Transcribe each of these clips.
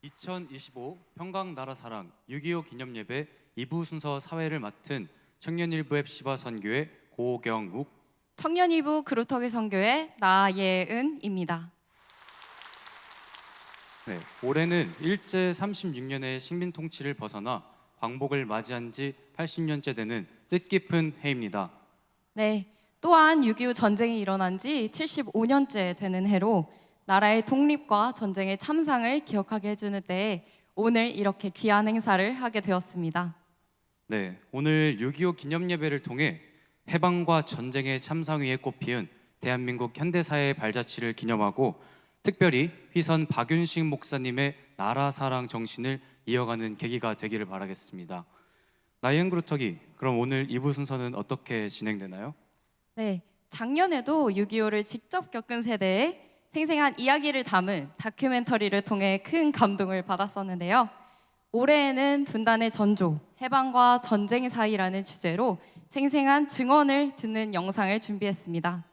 2025 평강나라사랑 6.25 기념예배 2부 순서 사회를 맡은 청년일부 앱시바 선교회 고경욱, 청년일부 그루터기 선교회 나예은입니다. 네, 올해는 일제 36년의 식민 통치를 벗어나 광복을 맞이한 지 80년째 되는 뜻깊은 해입니다. 네, 또한 6.25 전쟁이 일어난 지 75년째 되는 해로 나라의 독립과 전쟁의 참상을 기억하게 해주는 때에 오늘 이렇게 귀한 행사를 하게 되었습니다. 네, 오늘 6.25 기념예배를 통해 해방과 전쟁의 참상 위에 꽃피운 대한민국 현대사의 발자취를 기념하고 특별히 휘선 박윤식 목사님의 나라사랑 정신을 이어가는 계기가 되기를 바라겠습니다. 나이엔 그루터기, 그럼 오늘 2부 순서는 어떻게 진행되나요? 네, 작년에도 6.25를 직접 겪은 세대의 생생한 이야기를 담은 다큐멘터리를 통해 큰 감동을 받았었는데요. 올해에는 분단의 전조, 해방과 전쟁의 사이라는 주제로 생생한 증언을 듣는 영상을 준비했습니다.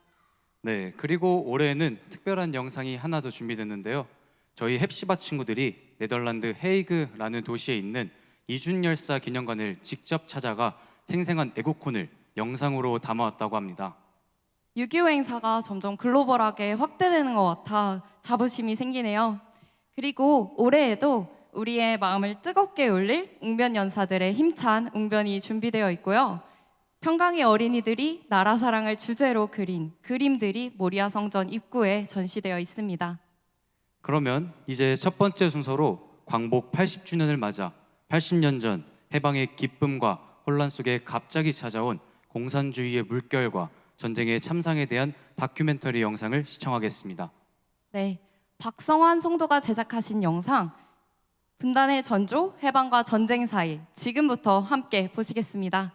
네, 그리고 올해에는 특별한 영상이 하나 더 준비됐는데요. 저희 헵시바 친구들이 네덜란드 헤이그라는 도시에 있는 이준열사 기념관을 직접 찾아가 생생한 애국혼을 영상으로 담아왔다고 합니다. 6.25 행사가 점점 글로벌하게 확대되는 것 같아 자부심이 생기네요. 그리고 올해에도 우리의 마음을 뜨겁게 울릴 웅변 연사들의 힘찬 웅변이 준비되어 있고요. 평강의 어린이들이 나라 사랑을 주제로 그린 그림들이 모리아 성전 입구에 전시되어 있습니다. 그러면 이제 첫 번째 순서로 광복 80주년을 맞아 80년 전 해방의 기쁨과 혼란 속에 갑자기 찾아온 공산주의의 물결과 전쟁의 참상에 대한 다큐멘터리 영상을 시청하겠습니다. 네, 박성환 성도가 제작하신 영상 분단의 전조, 해방과 전쟁 사이 지금부터 함께 보시겠습니다.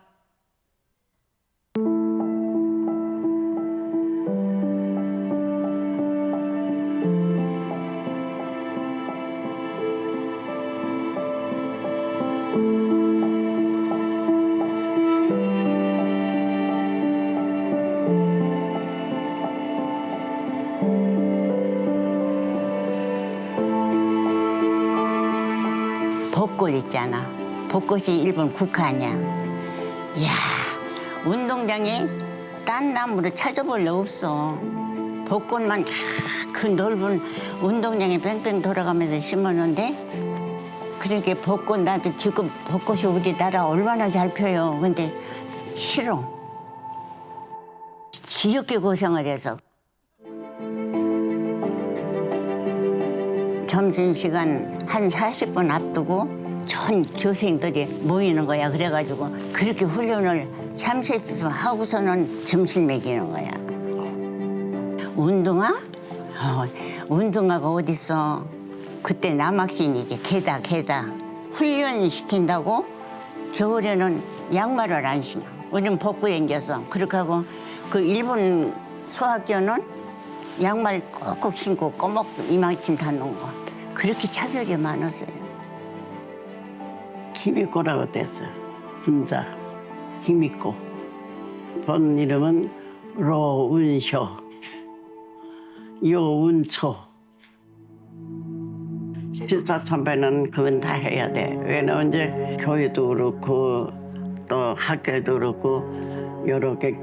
벚꽃 있잖아. 벚꽃이 일본 국화냐. 이야, 운동장에 딴 나무를 찾아볼 리 없어. 벚꽃만 그 넓은 운동장에 뺑뺑 돌아가면서 심었는데 그러니까 벚꽃 나도 지금 벚꽃이 우리나라 얼마나 잘 펴요. 근데 싫어. 지겹게 고생을 해서. 점심시간 한 40분 앞두고 전 교생들이 모이는 거야. 그래가지고 그렇게 훈련을 30분 하고서는 점심 먹이는 거야. 운동화? 운동화가 어딨어. 그때 남학생이지. 개다. 훈련 시킨다고 겨울에는 양말을 안 신어. 우리는 벗고 댕겼어. 그렇게 하고 그 일본 소학교는 양말 꼭꼭 신고 꺼먹고 이만큼 닿는 거. 그렇게 차별이 많았어요. 힘있고라고 됐어. 혼자 힘있고. 본 이름은 로운쇼, 요운초. 실사참배는 그건 다 해야 돼. 왜냐면 이제 교회도 그렇고 또 학교도 그렇고 여러 개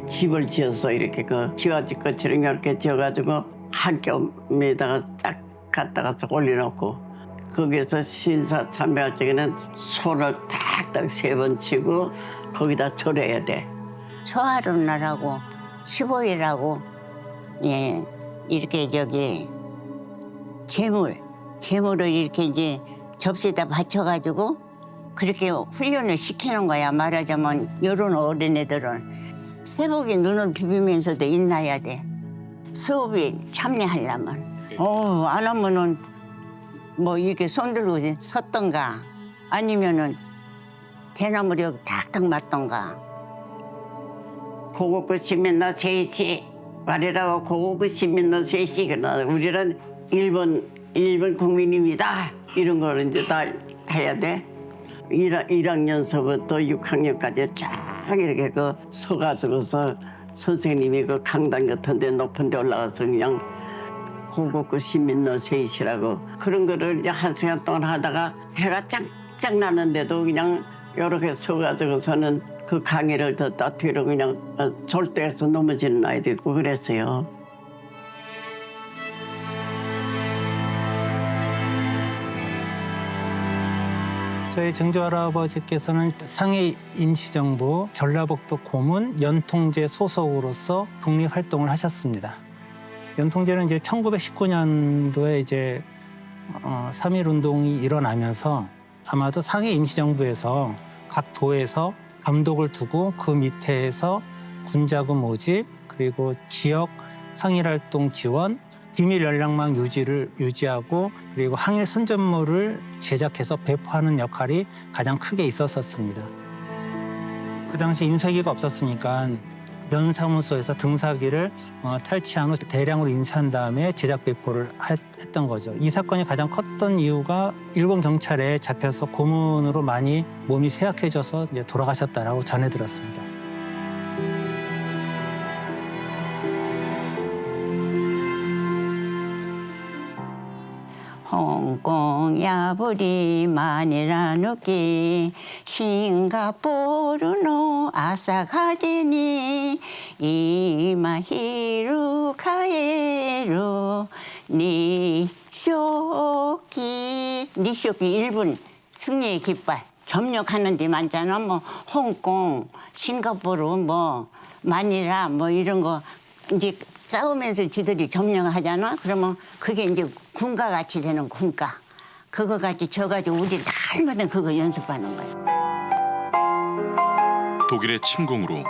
집을 지어서 이렇게 그 기와집 것처럼 이렇게 지어가지고 학교에다가 쫙 갖다가 올려놓고 거기서 신사 참배할 적에는 손을 탁탁 3번 치고 거기다 절해야 돼. 초하루날하고 15일하고 예 이렇게 재물을 이렇게 이제 접시에다 받쳐가지고 그렇게 훈련을 시키는 거야. 말하자면 이런 어린애들은 새벽에 눈을 비비면서도 일나야 돼. 수업에 참여하려면. 안 하면은 뭐 이렇게 손 들고 섰던가 아니면은 대나무를 탁탁 맞던가. 고고끝이면 너 셋이 말이라고 고고끝이면 너 셋이 그러나 우리는 일본 국민입니다. 이런 걸 이제 다 해야 돼. 1학년서부터 6학년까지 쫙 이렇게 그 서가지고서 선생님이 그 강당 같은 데 높은 데 올라가서 그냥 호국구 시민노 세이시라고 그런 거를 이제 한 시간 동안 하다가 해가 짱짱 나는데도 그냥 이렇게 서가지고서는 그 강의를 듣다 뒤로 그냥 절대에서 넘어지는 아이도 있고 그랬어요. 저희 증조할아버지께서는 상해 임시정부 전라북도 고문 연통제 소속으로서 독립활동을 하셨습니다. 연통제는 이제 1919년도에 이제 3.1운동이 일어나면서 아마도 상해 임시정부에서 각 도에서 감독을 두고 그 밑에서 군자금 모집 그리고 지역 항일활동 지원 비밀 연락망 유지하고 그리고 항일 선전물을 제작해서 배포하는 역할이 가장 크게 있었습니다. 그 당시 인쇄기가 없었으니까 면사무소에서 등사기를 탈취한 후 대량으로 인쇄한 다음에 제작 배포를 했던 거죠. 이 사건이 가장 컸던 이유가 일본 경찰에 잡혀서 고문으로 많이 몸이 쇠약해져서 이제 돌아가셨다라고 전해 들었습니다. 홍콩 야부리 마니라 누기 싱가포르노 아사가지니 이마히루 카에루 니쇼키 일본 승리의 깃발 점령하는 데 많잖아. 뭐 홍콩, 싱가포르, 뭐 마니라 뭐 이런 거 이제 싸우면서 지들이 점령하잖아. 그러면 그게 이제 군가 같이 되는 군가. 그거 같이 져가지고 우리 날마다 그거 연습하는 거예요. 독일의 침공으로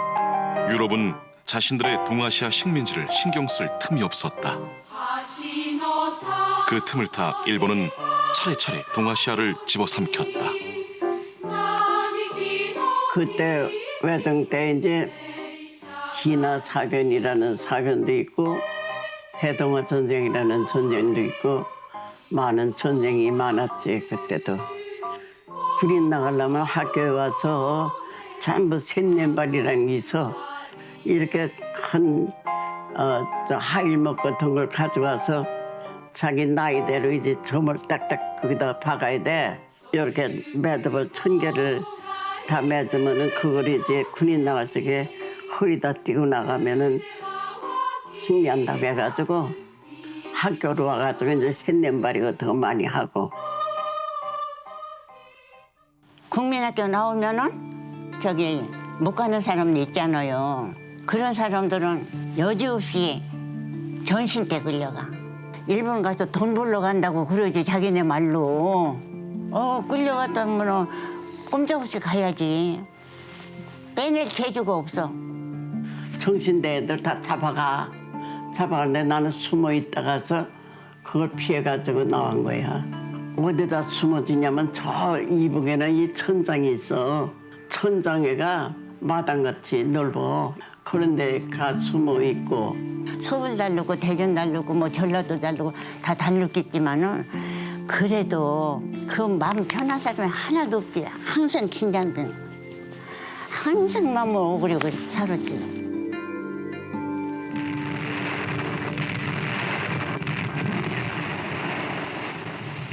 유럽은 자신들의 동아시아 식민지를 신경 쓸 틈이 없었다. 그 틈을 타 일본은 차례차례 동아시아를 집어삼켰다. 그때 외정 때 이제 진화 사변이라는 사변도 있고 해동화 전쟁이라는 전쟁도 있고 많은 전쟁이 많았지. 그때도 군인 나가려면 학교에 와서 전부 셋년발이라는 게 있어. 이렇게 큰 하일목 같은 걸 가져와서 자기 나이대로 이제 점을 딱딱 거기다 박아야 돼. 이렇게 매듭을 1000개를 다 맺으면은 그걸 이제 군인 나갈 적에 허리다 띄고 나가면은 승리한다고 해가지고 학교로 와가지고 이제 셋년발이 같은 거 많이 하고. 국민학교 나오면은 저기 못 가는 사람들 있잖아요. 그런 사람들은 여지없이 전신 때 끌려가. 일본 가서 돈 벌러 간다고 그러지 자기네 말로. 끌려갔다면 꼼짝없이 가야지. 빼낼 재주가 없어. 정신대 애들 다 잡아가는데 나는 숨어 있다가서 그걸 피해가지고 나온 거야. 어디다 숨어지냐면 저 이북에는 이 천장이 있어. 천장에가 마당같이 넓어. 그런데 가 숨어 있고. 서울 다르고 대전 다르고 뭐 전라도 다르고 다 다르겠지만은 그래도 그 마음 편한 사람이 하나도 없지. 항상 긴장돼. 항상 마음을 오그리고 살았지.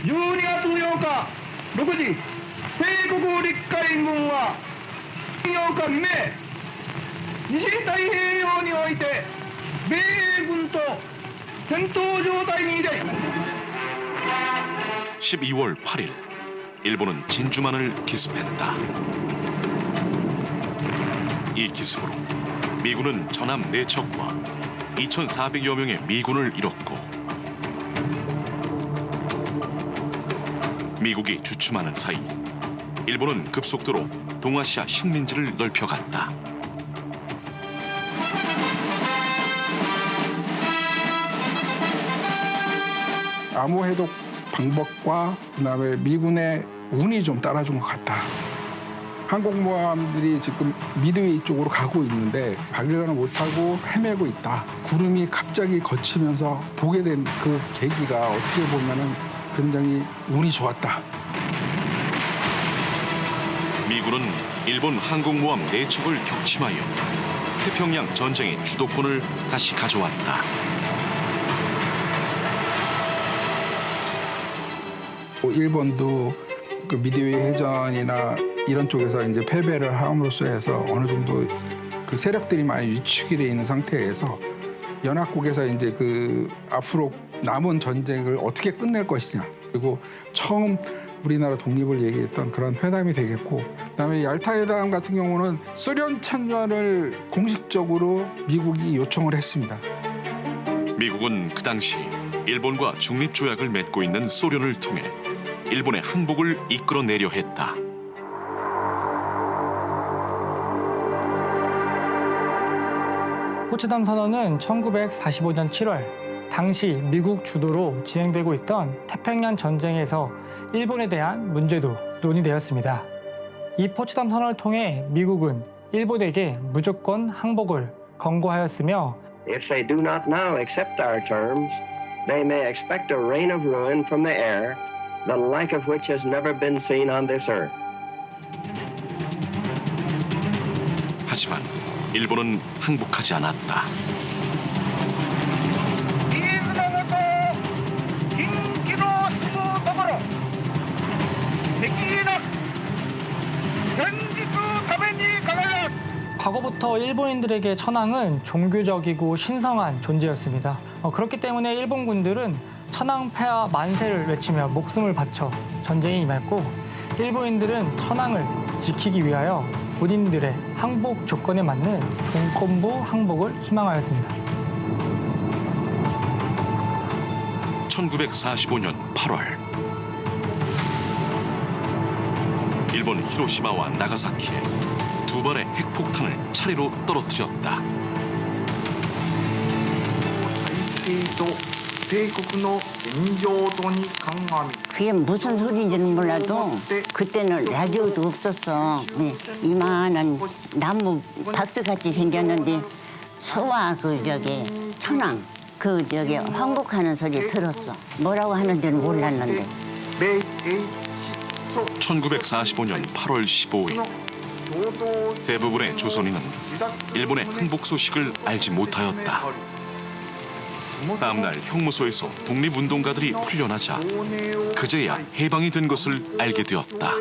12月8日6時、帝国陸海軍は8日未明、西太平洋において米英軍と戦闘状態にて 12월 8일 일본은 진주만을 기습했다. 이 기습으로 미군은 전함 4척과 2,400여 명의 미군을 잃었고 미국이 주춤하는 사이 일본은 급속도로 동아시아 식민지를 넓혀갔다. 암호 해독 방법과 그다음에 미군의 운이 좀 따라준 것 같다. 항공모함들이 지금 미드웨이 쪽으로 가고 있는데 발견을 못하고 헤매고 있다. 구름이 갑자기 거치면서 보게 된 그 계기가 어떻게 보면은 굉장히 운이 좋았다. 미군은 일본 항공모함 4척을 격침하여 태평양 전쟁의 주도권을 다시 가져왔다. 일본도 그 미드웨이 해전이나 이런 쪽에서 이제 패배를 함으로써 해서 어느 정도 그 세력들이 많이 위축이 돼 있는 상태에서 연합국에서 이제 그 앞으로 남은 전쟁을 어떻게 끝낼 것이냐, 그리고 처음 우리나라 독립을 얘기했던 그런 회담이 되겠고, 그다음에 얄타 회담 같은 경우는 소련 참여를 공식적으로 미국이 요청을 했습니다. 미국은 그 당시 일본과 중립조약을 맺고 있는 소련을 통해 일본의 항복을 이끌어내려 했다. 포츠담 선언은 1945년 7월 당시 미국 주도로 진행되고 있던 태평양 전쟁에서 일본에 대한 문제도 논의되었습니다. 이 포츠담 선언을 통해 미국은 일본에게 무조건 항복을 권고하였으며 If they do not now accept our terms, they may expect a rain of ruin from the air, the like of which has never been seen on this earth. 하지만 일본은 항복하지 않았다. 飯綱元近畿の住むところ敵意なく先日ために輝く 과거부터 일본인들에게 천황은 종교적이고 신성한 존재였습니다. 그렇기 때문에 일본군들은 천황 폐하 만세를 외치며 목숨을 바쳐 전쟁에 임했고, 일본인들은 천황을 지키기 위하여 본인들의 항복 조건에 맞는 종권부 항복을 희망하였습니다. 1945년 8월 일본 히로시마와 나가사키에 두 발의 핵폭탄을 차례로 떨어뜨렸다. 体制と帝国の現状とに鑑み 그게 무슨 소리인지는 몰라도 그때는 라디오도 없었어. 네, 이만한 나무 박스같이 생겼는데 소와 그 저기 천왕 그 저기 황복하는 소리 들었어. 뭐라고 하는지는 몰랐는데. 米英失踪 1945년 8월 15일 대부분의 조선인은 일본의 항복 소식을 알지 못하였다. 다음날 형무소에서 독립운동가들이 풀려나자 그제야 해방이 된 것을 알게 되었다.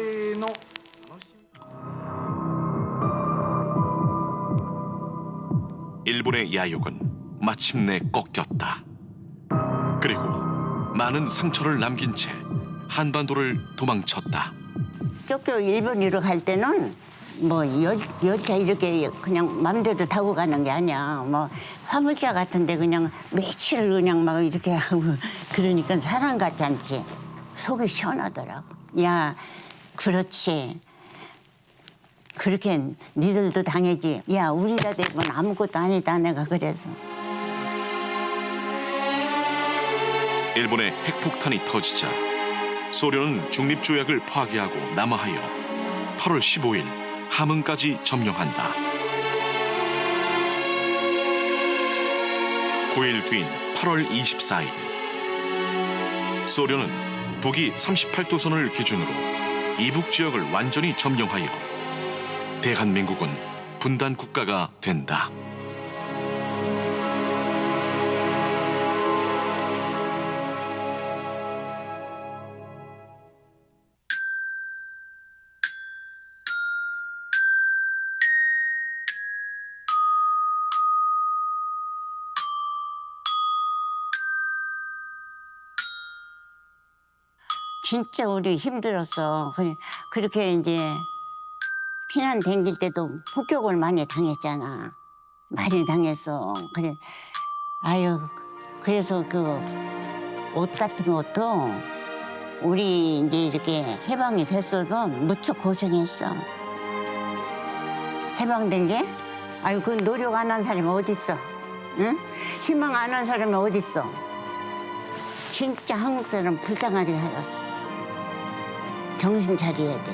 일본의 야욕은 마침내 꺾였다. 그리고 많은 상처를 남긴 채 한반도를 도망쳤다. 쫓겨 일본으로 갈 때는 뭐 열차 이렇게 그냥 맘대로 타고 가는 게 아니야. 뭐 화물차 같은데 그냥 며칠 그냥 막 이렇게 하고 그러니까 사람 같지 않지. 속이 시원하더라고. 야, 그렇지. 그렇게 니들도 당해지. 야, 우리가 되면 아무것도 아니다. 내가 그래서. 일본의 핵폭탄이 터지자 소련은 중립조약을 파기하고 남하하여 8월 15일 함흥까지 점령한다. 9일 뒤인 8월 24일 소련은 북위 38도선을 기준으로 이북 지역을 완전히 점령하여 대한민국은 분단 국가가 된다. 진짜 우리 힘들었어. 그렇게 이제 피난 댕길 때도 폭격을 많이 당했잖아. 많이 당했어. 그래, 아유, 그래서 그 옷 같은 것도 우리 이제 이렇게 해방이 됐어도 무척 고생했어. 해방된 게? 아유, 그 노력 안 한 사람이 어딨어? 응? 희망 안 한 사람이 어딨어? 진짜 한국 사람 불쌍하게 살았어. 정신 차려야 돼.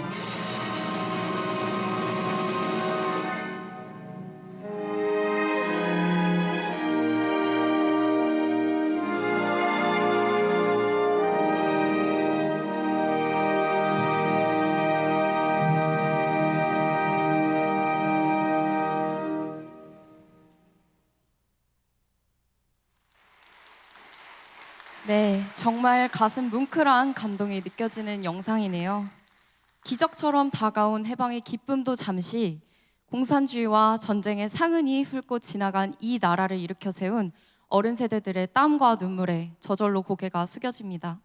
네, 정말 가슴 뭉클한 감동이 느껴지는 영상이네요. 기적처럼 다가온 해방의 기쁨도 잠시 공산주의와 전쟁의 상흔이 훑고 지나간 이 나라를 일으켜 세운 어른 세대들의 땀과 눈물에 저절로 고개가 숙여집니다.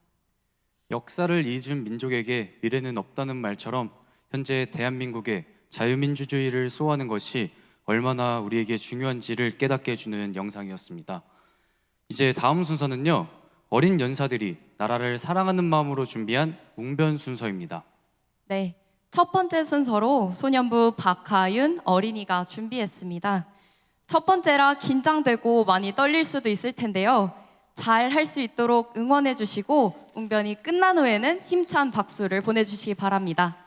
역사를 잊은 민족에게 미래는 없다는 말처럼 현재 대한민국의 자유민주주의를 수호하는 것이 얼마나 우리에게 중요한지를 깨닫게 해주는 영상이었습니다. 이제 다음 순서는요, 어린 연사들이 나라를 사랑하는 마음으로 준비한 웅변 순서입니다. 네, 첫 번째 순서로 소년부 박하윤 어린이가 준비했습니다. 첫 번째라 긴장되고 많이 떨릴 수도 있을 텐데요. 잘 할 수 있도록 응원해 주시고 웅변이 끝난 후에는 힘찬 박수를 보내주시기 바랍니다.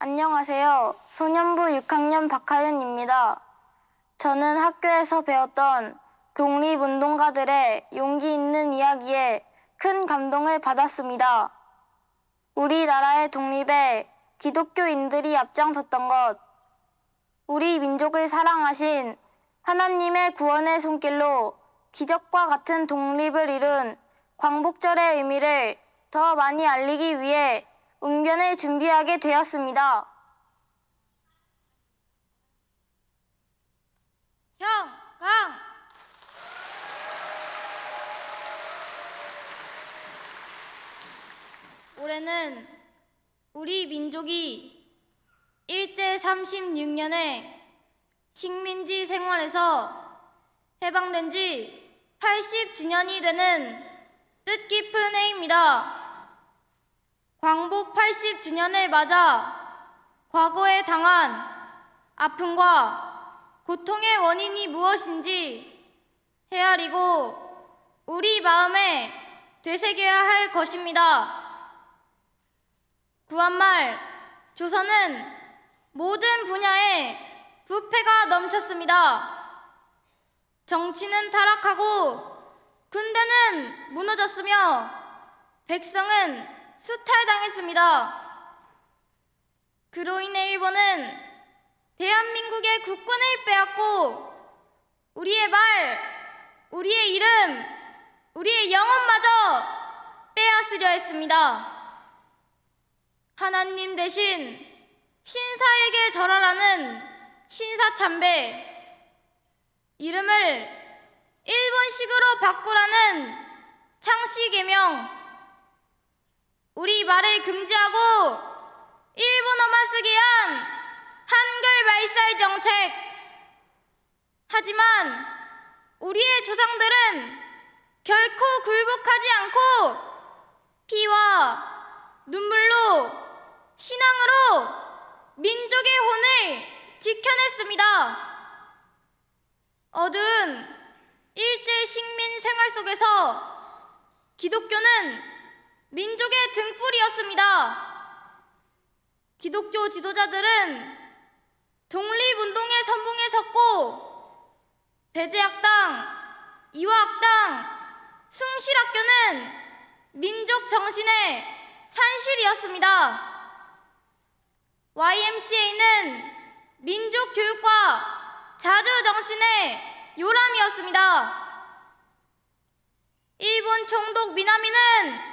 안녕하세요. 소년부 6학년 박하윤입니다. 저는 학교에서 배웠던 독립운동가들의 용기 있는 이야기에 큰 감동을 받았습니다. 우리나라의 독립에 기독교인들이 앞장섰던 것, 우리 민족을 사랑하신 하나님의 구원의 손길로 기적과 같은 독립을 이룬 광복절의 의미를 더 많이 알리기 위해 웅변을 준비하게 되었습니다. 강! 올해는 우리 민족이 일제 36년의 식민지 생활에서 해방된 지 80주년이 되는 뜻깊은 해입니다. 광복 80주년을 맞아 과거에 당한 아픔과 고통의 원인이 무엇인지 헤아리고 우리 마음에 되새겨야 할 것입니다. 구한말 조선은 모든 분야에 부패가 넘쳤습니다. 정치는 타락하고 군대는 무너졌으며 백성은 수탈당했습니다. 그로 인해 일본은 대한민국의 국권을 빼앗고 우리의 말, 우리의 이름, 우리의 영혼마저 빼앗으려 했습니다. 하나님 대신 신사에게 절하라는 신사참배, 이름을 일본식으로 바꾸라는 창씨개명, 우리 말을 금지하고 일본어만 쓰게 한 한글 말살 정책. 하지만 우리의 조상들은 결코 굴복하지 않고 피와 눈물로 신앙으로 민족의 혼을 지켜냈습니다. 어두운 일제 식민 생활 속에서 기독교는 민족의 등불이었습니다. 기독교 지도자들은 독립운동의 선봉에 섰고 배제학당, 이화학당, 숭실학교는 민족 정신의 산실이었습니다. YMCA는 민족 교육과 자주 정신의 요람이었습니다. 일본 총독 미나미는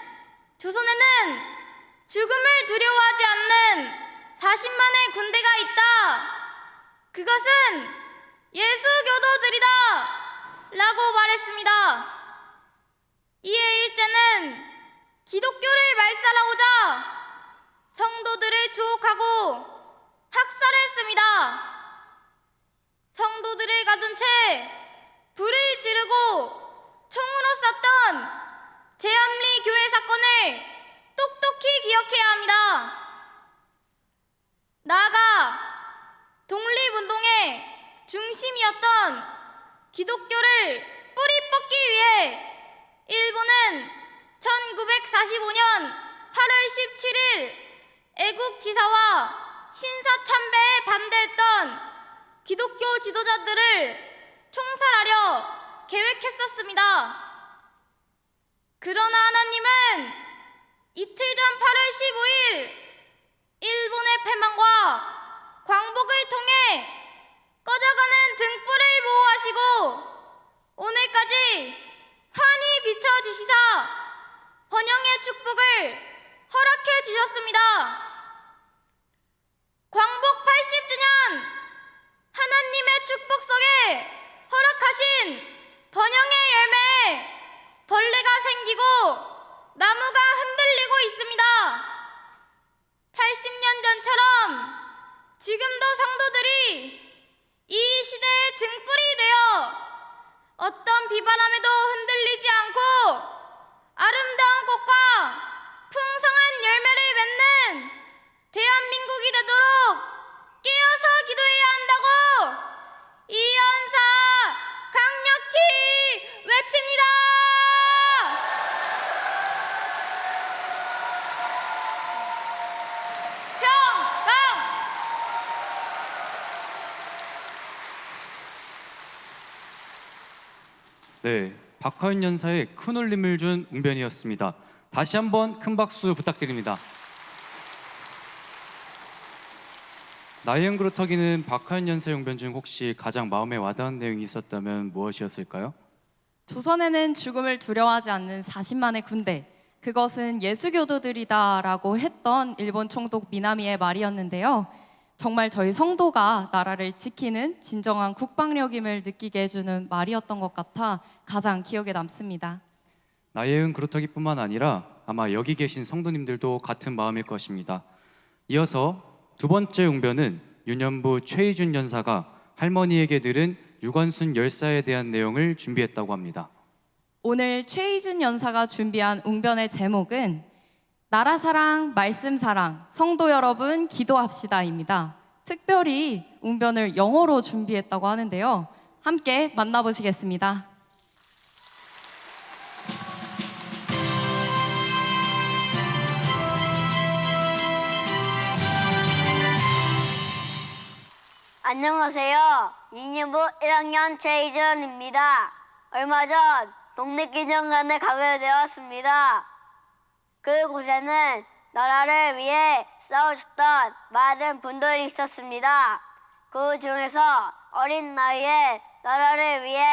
조선에는 죽음을 두려워하지 않는 40만의 군대가 있다. 그것은 예수교도들이다. 라고 말했습니다. 이에 일제는 기독교를 말살하고자 성도들을 투옥하고 학살했습니다. 성도들을 가둔 채 불을 지르고 총으로 쐈던 제암리 교회 사건을 똑똑히 기억해야 합니다. 나아가 독립운동의 중심이었던 기독교를 뿌리 뽑기 위해 일본은 1945년 8월 17일 애국지사와 신사참배에 반대했던 기독교 지도자들을 총살하려 계획했었습니다. 그러나 하나님은 이틀 전 8월 15일 일본의 패망과 광복을 통해 꺼져가는 등불을 보호하시고 오늘까지 환히 비춰주시사 번영의 축복을 허락해 주셨습니다. 광복 80주년 하나님의 축복 속에 허락하신 번영의 열매에 벌레가 생기고 나무가 흔들리고 있습니다. 80년 전처럼 지금도 성도들이 이 시대의 등불이 되어 어떤 비바람에도 흔들리지 않고 아름다운 꽃과 풍성한 열매를 맺는 대한민국이 되도록 깨어서 기도해야 한다고 이 연사 강력히 외칩니다. 평강! 네, 박하윤 연사에 큰 울림을 준 웅변이었습니다. 다시 한번 큰 박수 부탁드립니다. 나이언 그루터기는 박하윤 연사의 웅변 중 혹시 가장 마음에 와닿은 내용이 있었다면 무엇이었을까요? 조선에는 죽음을 두려워하지 않는 40만의 군대, 그것은 예수교도들이다라고 했던 일본 총독 미나미의 말이었는데요. 정말 저희 성도가 나라를 지키는 진정한 국방력임을 느끼게 해주는 말이었던 것 같아 가장 기억에 남습니다. 나이언 그루터기뿐만 아니라 아마 여기 계신 성도님들도 같은 마음일 것입니다. 이어서 두 번째 웅변은 유년부 최희준 연사가 할머니에게 들은 유관순 열사에 대한 내용을 준비했다고 합니다. 오늘 최희준 연사가 준비한 웅변의 제목은 나라 사랑, 말씀 사랑, 성도 여러분 기도합시다입니다. 특별히 웅변을 영어로 준비했다고 하는데요. 함께 만나보시겠습니다. 안녕하세요. 이년부 1학년 최희준입니다. 얼마 전 독립기념관에 가게 되었습니다. 그곳에는 나라를 위해 싸우셨던 많은 분들이 있었습니다. 그 중에서 어린 나이에 나라를 위해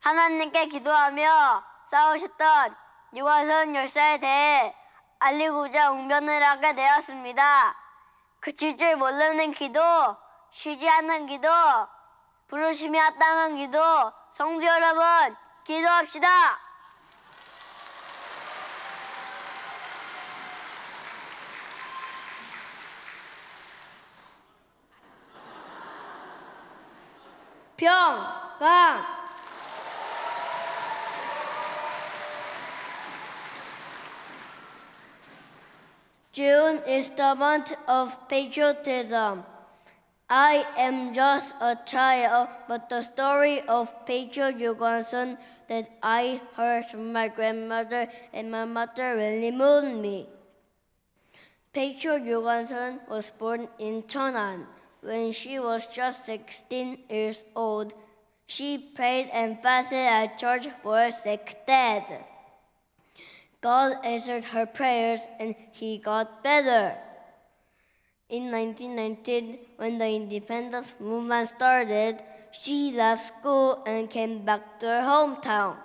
하나님께 기도하며 싸우셨던 유관순 열사에 대해 알리고자 웅변을 하게 되었습니다. 그칠 줄 모르는 기도, 쉬지 않는 기도, 부르심이 합당한 기도, 성도 여러분 기도합시다. 평강! June is the month of patriotism. I am just a child, but the story of Patriot Yugonsun that I heard from my grandmother and my mother really moved me. Patriot Yugonsun was born in Cheonan. When she was just 16 years old, she prayed and fasted at church for a sick dad. God answered her prayers and he got better. In 1919, when the independence movement started, she left school and came back to her hometown.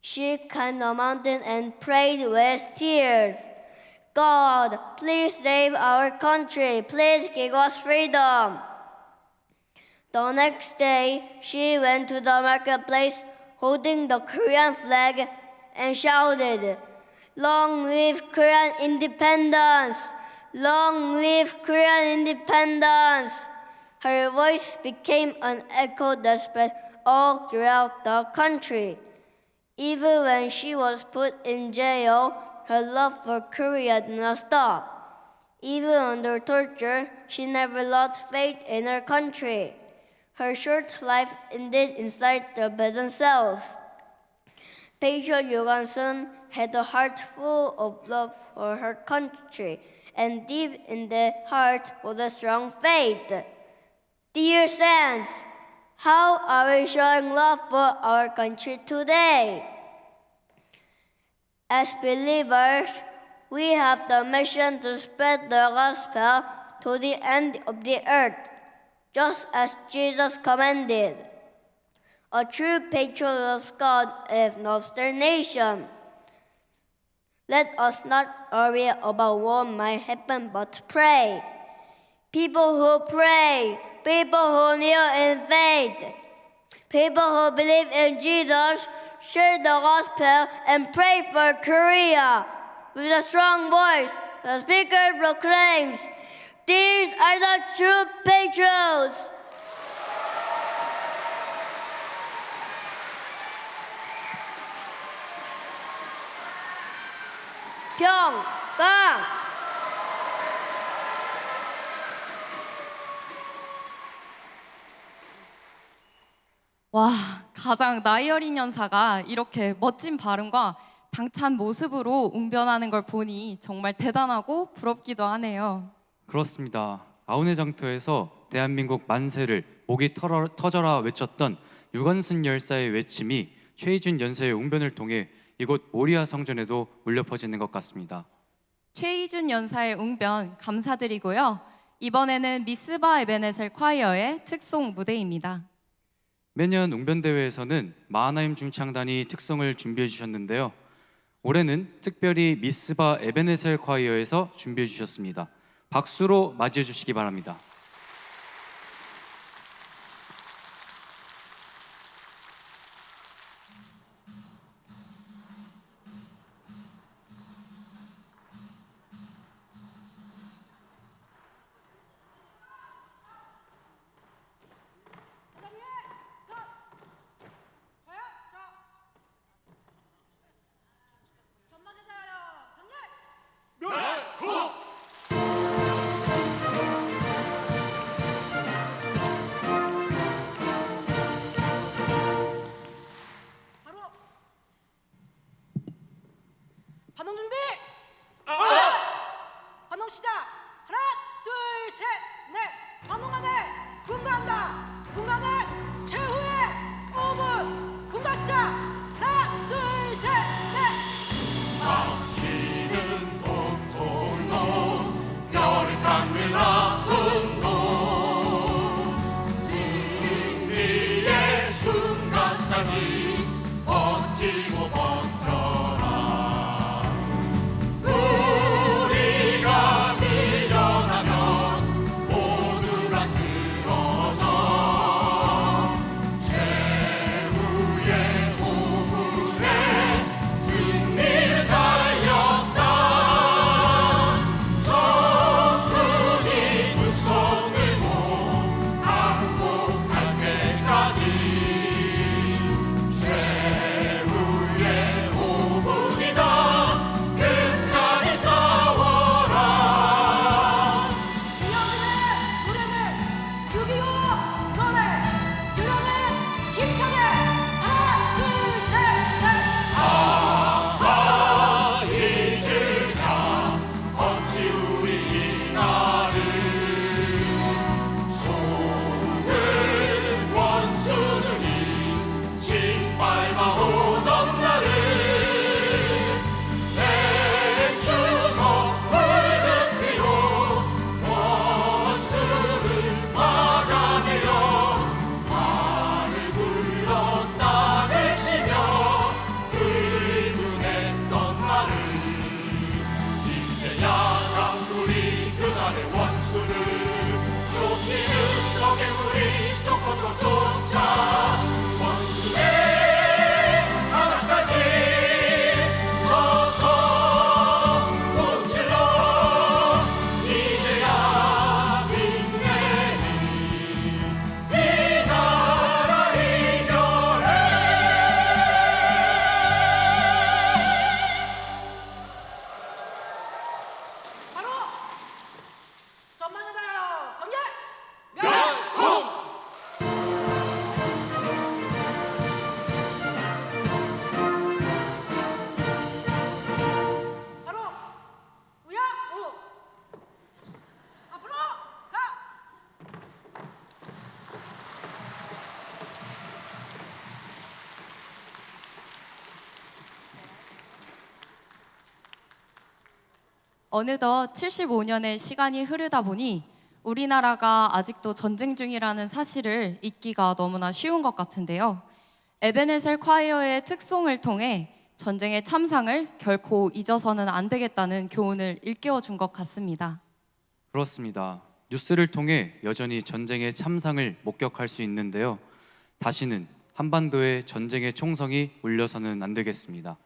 She climbed a mountain and prayed with tears. God, please save our country. Please give us freedom. The next day, she went to the marketplace holding the Korean flag and shouted, "Long live Korean independence! Long live Korean independence!" Her voice became an echo that spread all throughout the country. Even when she was put in jail, her love for Korea did not stop. Even under torture, she never lost faith in her country. Her short life ended inside the prison cells. Patriot Yugonsun had a heart full of love for her country, and deep in the heart was a strong faith. Dear saints, how are we showing love for our country today? As believers, We have the mission to spread the gospel to the end of the earth, just as Jesus commanded. A true patriot of God is Northern nation. Let us not worry about what might happen, but pray. People who pray, people who kneel in faith, people who believe in Jesus, share the gospel and pray for Korea. With a strong voice, the speaker proclaims, "These are the true patriots." 평강. 와, 가장 나이 어린 연사가 이렇게 멋진 발음과 당찬 모습으로 웅변하는 걸 보니 정말 대단하고 부럽기도 하네요. 그렇습니다. 아우네 장터에서 대한민국 만세를 목이 터져라 외쳤던 유관순 열사의 외침이 최희준 연사의 웅변을 통해 이곳 모리아 성전에도 울려 퍼지는 것 같습니다. 최희준 연사의 웅변 감사드리고요. 이번에는 미스바 에베네셀 콰이어의 특송 무대입니다. 매년 웅변대회에서는 마하나임 중창단이 특송을 준비해 주셨는데요. 올해는 특별히 미스바 에베네셀 콰이어에서 준비해 주셨습니다. 박수로 맞이해 주시기 바랍니다. 반동 준비! 반동 시작! 하나, 둘, 셋, 넷! 반동하네! 군가한다! 군가는 최후의 5분! 군가 시작! 하나, 둘, 셋, 넷! 막히는 고통로 뼈를 깎는 아픔도 승리의 순간까지 버티고 버텨라. 우리가 밀려나면 모두가 쓰러져 최후의 조문에 승리를 달렸다. 적군이 두 손 들고 항복할 때까지 최후의 5분이다. 끝까지 싸워라. 이어지는 노래는 6.25 노래 유령은 힘차게 하나 둘 셋 넷 아파 있으랴 어찌 우리 이날을 속은 원수들이 짓밟아오던 나를 내 주먹 붉은 피로 원수를 막아내려 말을 굴러 땅을 치며 불문했던 나를 이제야 강물이 그날의 원수를 쫓기는 적의 물이 쫓고도 쫓아 원수의 하나까지 서서 문질러 이제야 빛내리 이 나라 이겨내. 바로 전망하나요 경례 명품 어느덧 75년의 시간이 흐르다 보니 우리나라가 아직도 전쟁 중이라는 사실을 잊기가 너무나 쉬운 것 같은데요. 에베네셀 콰이어의 특송을 통해 전쟁의 참상을 결코 잊어서는 안 되겠다는 교훈을 일깨워 준 것 같습니다. 그렇습니다. 뉴스를 통해 여전히 전쟁의 참상을 목격할 수 있는데요. 다시는 한반도에 전쟁의 총성이 울려서는 안 되겠습니다.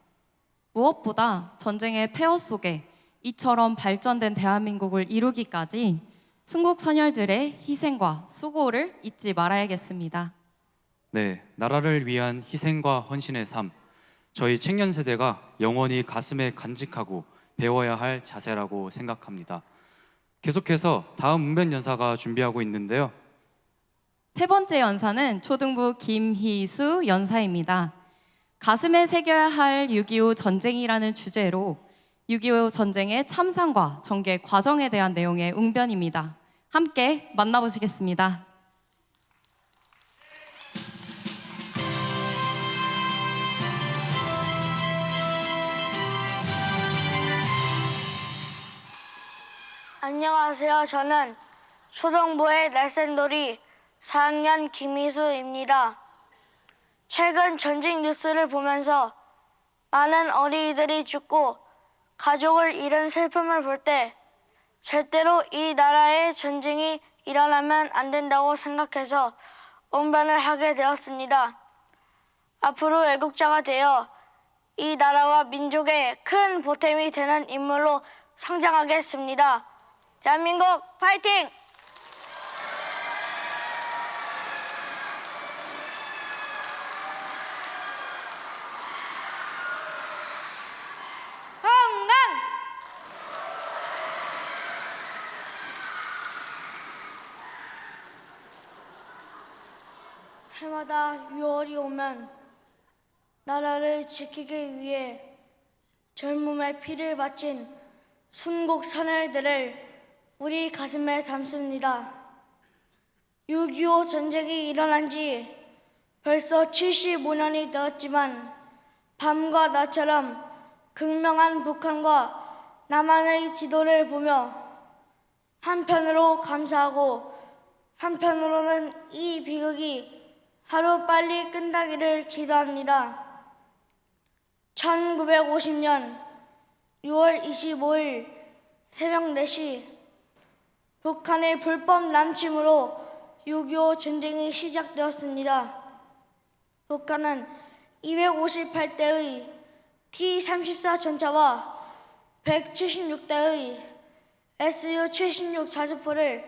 무엇보다 전쟁의 폐허 속에 이처럼 발전된 대한민국을 이루기까지 순국 선열들의 희생과 수고를 잊지 말아야겠습니다. 네, 나라를 위한 희생과 헌신의 삶, 저희 청년 세대가 영원히 가슴에 간직하고 배워야 할 자세라고 생각합니다. 계속해서 다음 웅변 연사가 준비하고 있는데요. 세 번째 연사는 초등부 김희수 연사입니다. 가슴에 새겨야 할 6.25 전쟁이라는 주제로 6.25 전쟁의 참상과 전개 과정에 대한 내용의 웅변입니다. 함께 만나보시겠습니다. 안녕하세요. 저는 초등부의 날쌘돌이 4학년 김희수입니다. 최근 전쟁 뉴스를 보면서 많은 어린이들이 죽고 가족을 잃은 슬픔을 볼 때 절대로 이 나라에 전쟁이 일어나면 안 된다고 생각해서 웅변을 하게 되었습니다. 앞으로 애국자가 되어 이 나라와 민족의 큰 보탬이 되는 인물로 성장하겠습니다. 대한민국 파이팅! 건강! 해마다 6월이 오면 나라를 지키기 위해 젊음의 피를 바친 순국 선열들을 우리 가슴에 담습니다. 6.25 전쟁이 일어난 지 벌써 75년이 되었지만 밤과 낮처럼 극명한 북한과 남한의 지도를 보며 한편으로 감사하고 한편으로는 이 비극이 하루 빨리 끝나기를 기도합니다. 1950년 6월 25일 새벽 4시 북한의 불법 남침으로 6.25 전쟁이 시작되었습니다. 북한은 258대의 T-34 전차와 176대의 Su-76 자주포를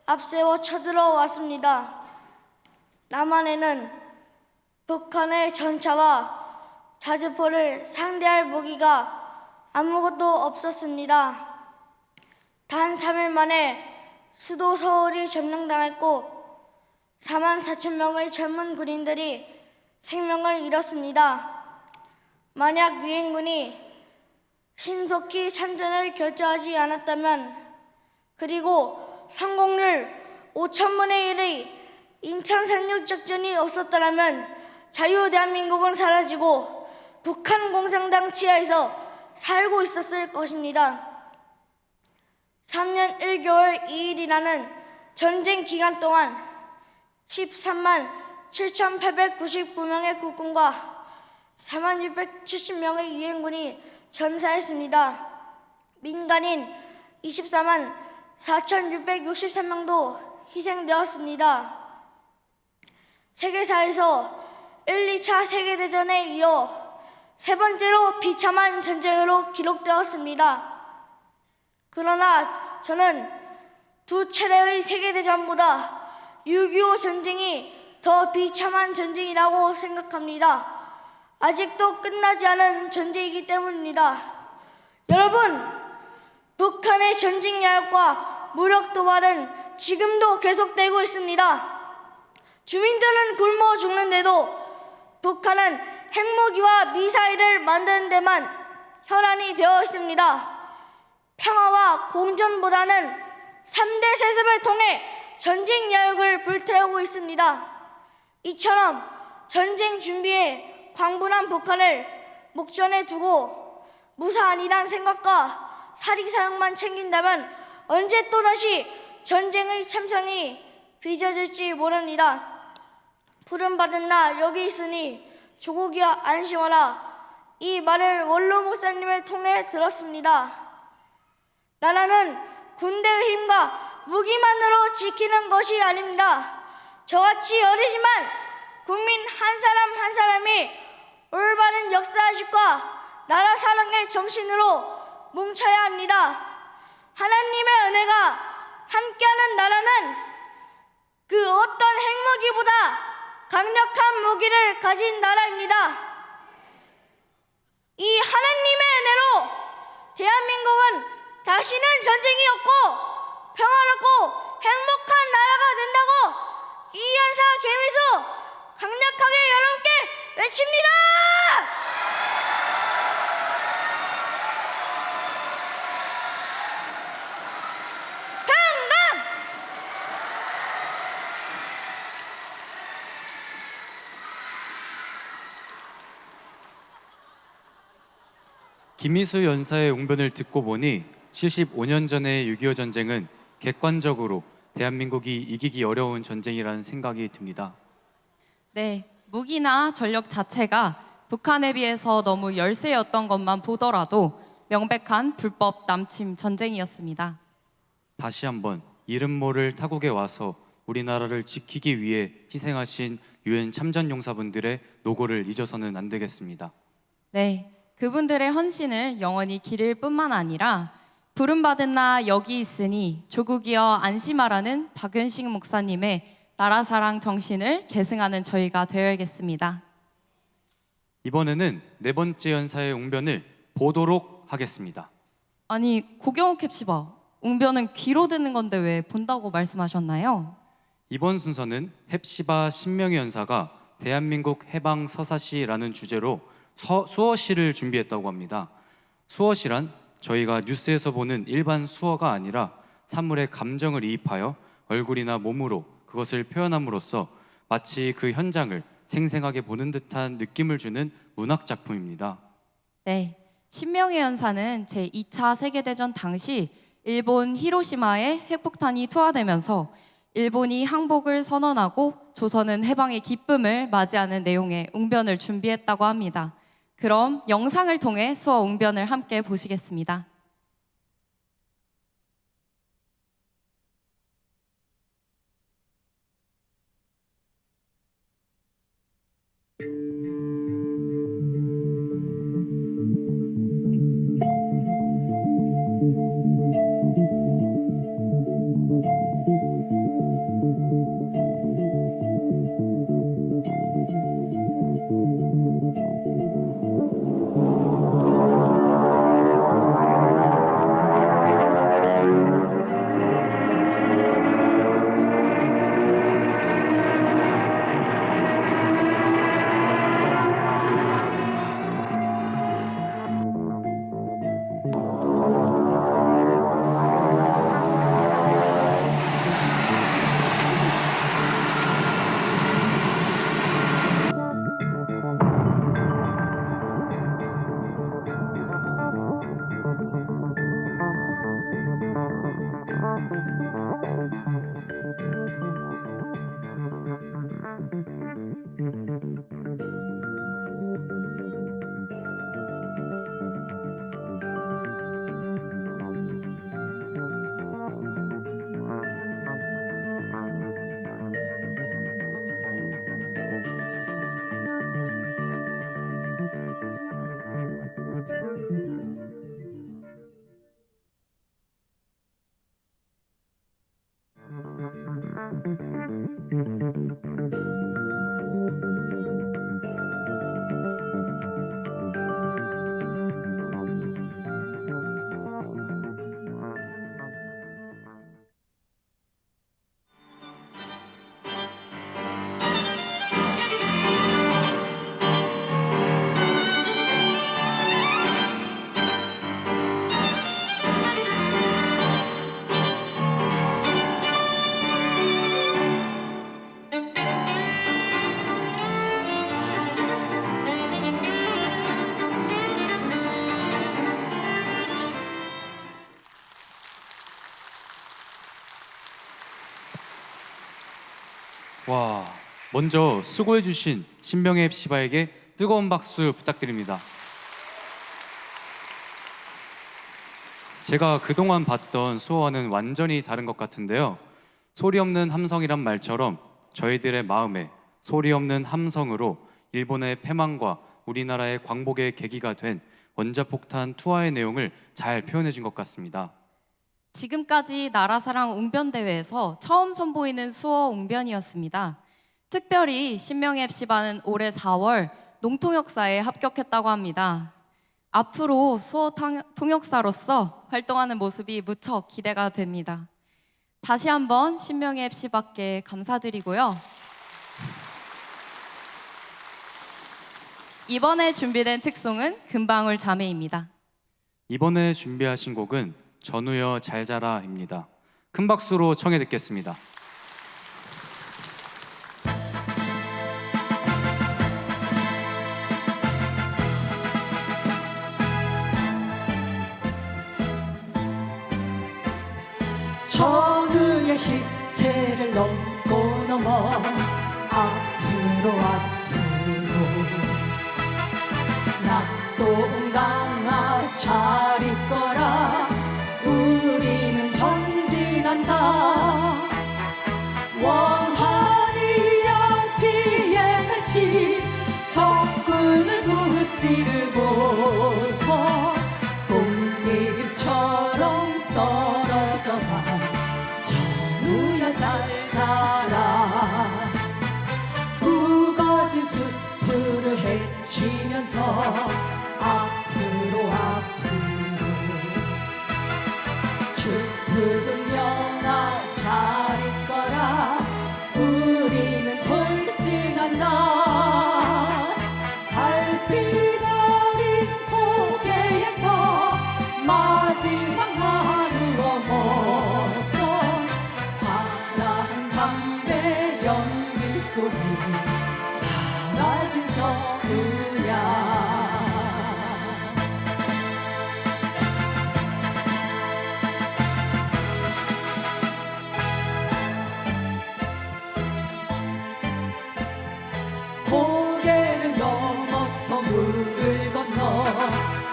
앞세워 쳐들어왔습니다. 남한에는 북한의 전차와 자주포를 상대할 무기가 아무것도 없었습니다. 단 3일 만에 수도 서울이 점령당했고 4만 4천 명의 젊은 군인들이 생명을 잃었습니다. 만약 유엔군이 신속히 참전을 결정하지 않았다면 그리고 성공률 5,000분의 1의 인천 상륙작전이 없었더라면 자유대한민국은 사라지고 북한 공산당 치하에서 살고 있었을 것입니다. 3년 1개월 2일이라는 전쟁 기간 동안 13만 7,899명의 국군과 4만 670명의 유엔군이 전사했습니다. 민간인 24만 4,663명도 희생되었습니다. 세계사에서 1, 2차 세계대전에 이어 세 번째로 비참한 전쟁으로 기록되었습니다. 그러나 저는 두 차례의 세계대전보다 6.25 전쟁이 더 비참한 전쟁이라고 생각합니다. 아직도 끝나지 않은 전쟁이기 때문입니다. 여러분, 북한의 전쟁 야욕과 무력 도발은 지금도 계속되고 있습니다. 주민들은 굶어 죽는데도 북한은 핵무기와 미사일을 만드는 데만 혈안이 되어 있습니다. 평화와 공존보다는 3대 세습을 통해 전쟁 야욕을 불태우고 있습니다. 이처럼 전쟁 준비에 광분한 북한을 목전에 두고 무사안이란 생각과 사리 사욕만 챙긴다면 언제 또다시 전쟁의 참상이 빚어질지 모릅니다. 부름받은 나 여기 있으니 조국이여 안심하라. 이 말을 원로 목사님을 통해 들었습니다. 나라는 군대의 힘과 무기만으로 지키는 것이 아닙니다. 저같이 어리지만 국민 한 사람 한 사람이 올바른 역사의식과 나라 사랑의 정신으로 뭉쳐야 합니다. 하나님의 은혜가 함께하는 나라는 그 어떤 핵무기보다 강력한 무기를 가진 나라입니다. 이 하나님의 은혜로 대한민국은 다시는 전쟁이 없고 평화롭고 행복한 나라가 된다고 이연사 개미소 강력하게 여러분께 외칩니다. 평강! 김희수 연사의 웅변을 듣고 보니 75년 전의 6.25 전쟁은 객관적으로 대한민국이 이기기 어려운 전쟁이라는 생각이 듭니다. 네, 무기나 전력 자체가 북한에 비해서 너무 열세였던 것만 보더라도 명백한 불법 남침 전쟁이었습니다. 다시 한번 이름 모를 타국에 와서 우리나라를 지키기 위해 희생하신 유엔 참전용사분들의 노고를 잊어서는 안 되겠습니다. 네, 그분들의 헌신을 영원히 기릴 뿐만 아니라 부름받은 나 여기 있으니 조국이여 안심하라는 박윤식 목사님의 나라사랑 정신을 계승하는 저희가 되어야겠습니다. 이번에는 네 번째 연사의 웅변을 보도록 하겠습니다. 아니, 고경호 캡시바, 웅변은 귀로 듣는 건데 왜 본다고 말씀하셨나요? 이번 순서는 헵시바 신명희 연사가 대한민국 해방 서사시라는 주제로 수어시를 준비했다고 합니다. 수어시란 저희가 뉴스에서 보는 일반 수어가 아니라 사물의 감정을 이입하여 얼굴이나 몸으로 그것을 표현함으로써 마치 그 현장을 생생하게 보는 듯한 느낌을 주는 문학 작품입니다. 네, 신명희 연사는 제2차 세계대전 당시 일본 히로시마에 핵폭탄이 투하되면서 일본이 항복을 선언하고 조선은 해방의 기쁨을 맞이하는 내용의 웅변을 준비했다고 합니다. 그럼 영상을 통해 수어 웅변을 함께 보시겠습니다. 와, 먼저 수고해주신 신명의 헵시바에게 뜨거운 박수 부탁드립니다. 제가 그동안 봤던 수호와는 완전히 다른 것 같은데요. 소리 없는 함성이란 말처럼 저희들의 마음에 소리 없는 함성으로 일본의 패망과 우리나라의 광복의 계기가 된 원자폭탄 투하의 내용을 잘 표현해 준 것 같습니다. 지금까지 나라사랑 웅변대회에서 처음 선보이는 수어 웅변이었습니다. 특별히 신명의 헵시바는 올해 4월 농통역사에 합격했다고 합니다. 앞으로 수어 통역사로서 활동하는 모습이 무척 기대가 됩니다. 다시 한번 신명의 헵시바께 감사드리고요. 이번에 준비된 특송은 금방울 자매입니다. 이번에 준비하신 곡은 전우여 잘 자라입니다. 큰 박수로 청해 듣겠습니다. 전우의 시체를 넘고 넘어 앞으로 낙동강아 잘 있거라 우리는 전진한다 원한이 양피에 맺힌 적군을 무찌르고서 꽃잎처럼 떨어져가 전우야 잘 자라 우거진 숲을 헤치면서 앞으로 춥은 영아 잘 있거라 우리는 돌진한다 달빛 어린 고개에서 마지막 하루 어머던 파란 담배 연기 소리 사라진 전우야 고개를 넘어서 물을 건너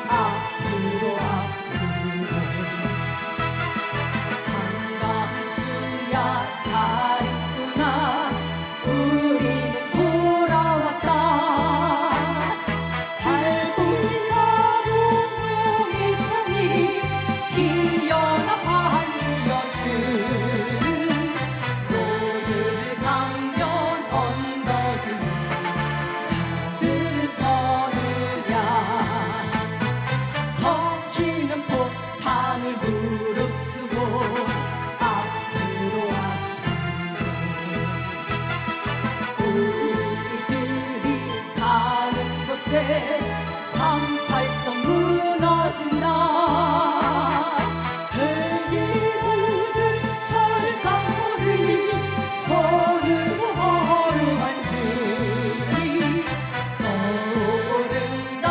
앞으로 한강수야 잘 있구나 우리는 돌아왔다 달굴나무 송이 피어나 반겨주는 노을 강변 언덕을 잠드는 전우야 터지는 폭탄을 무릅쓰고 앞으로 우리들이 가는 곳에 383 무너진다 흙이 묻은 철강물을 손으로 어루만지니 떠오른다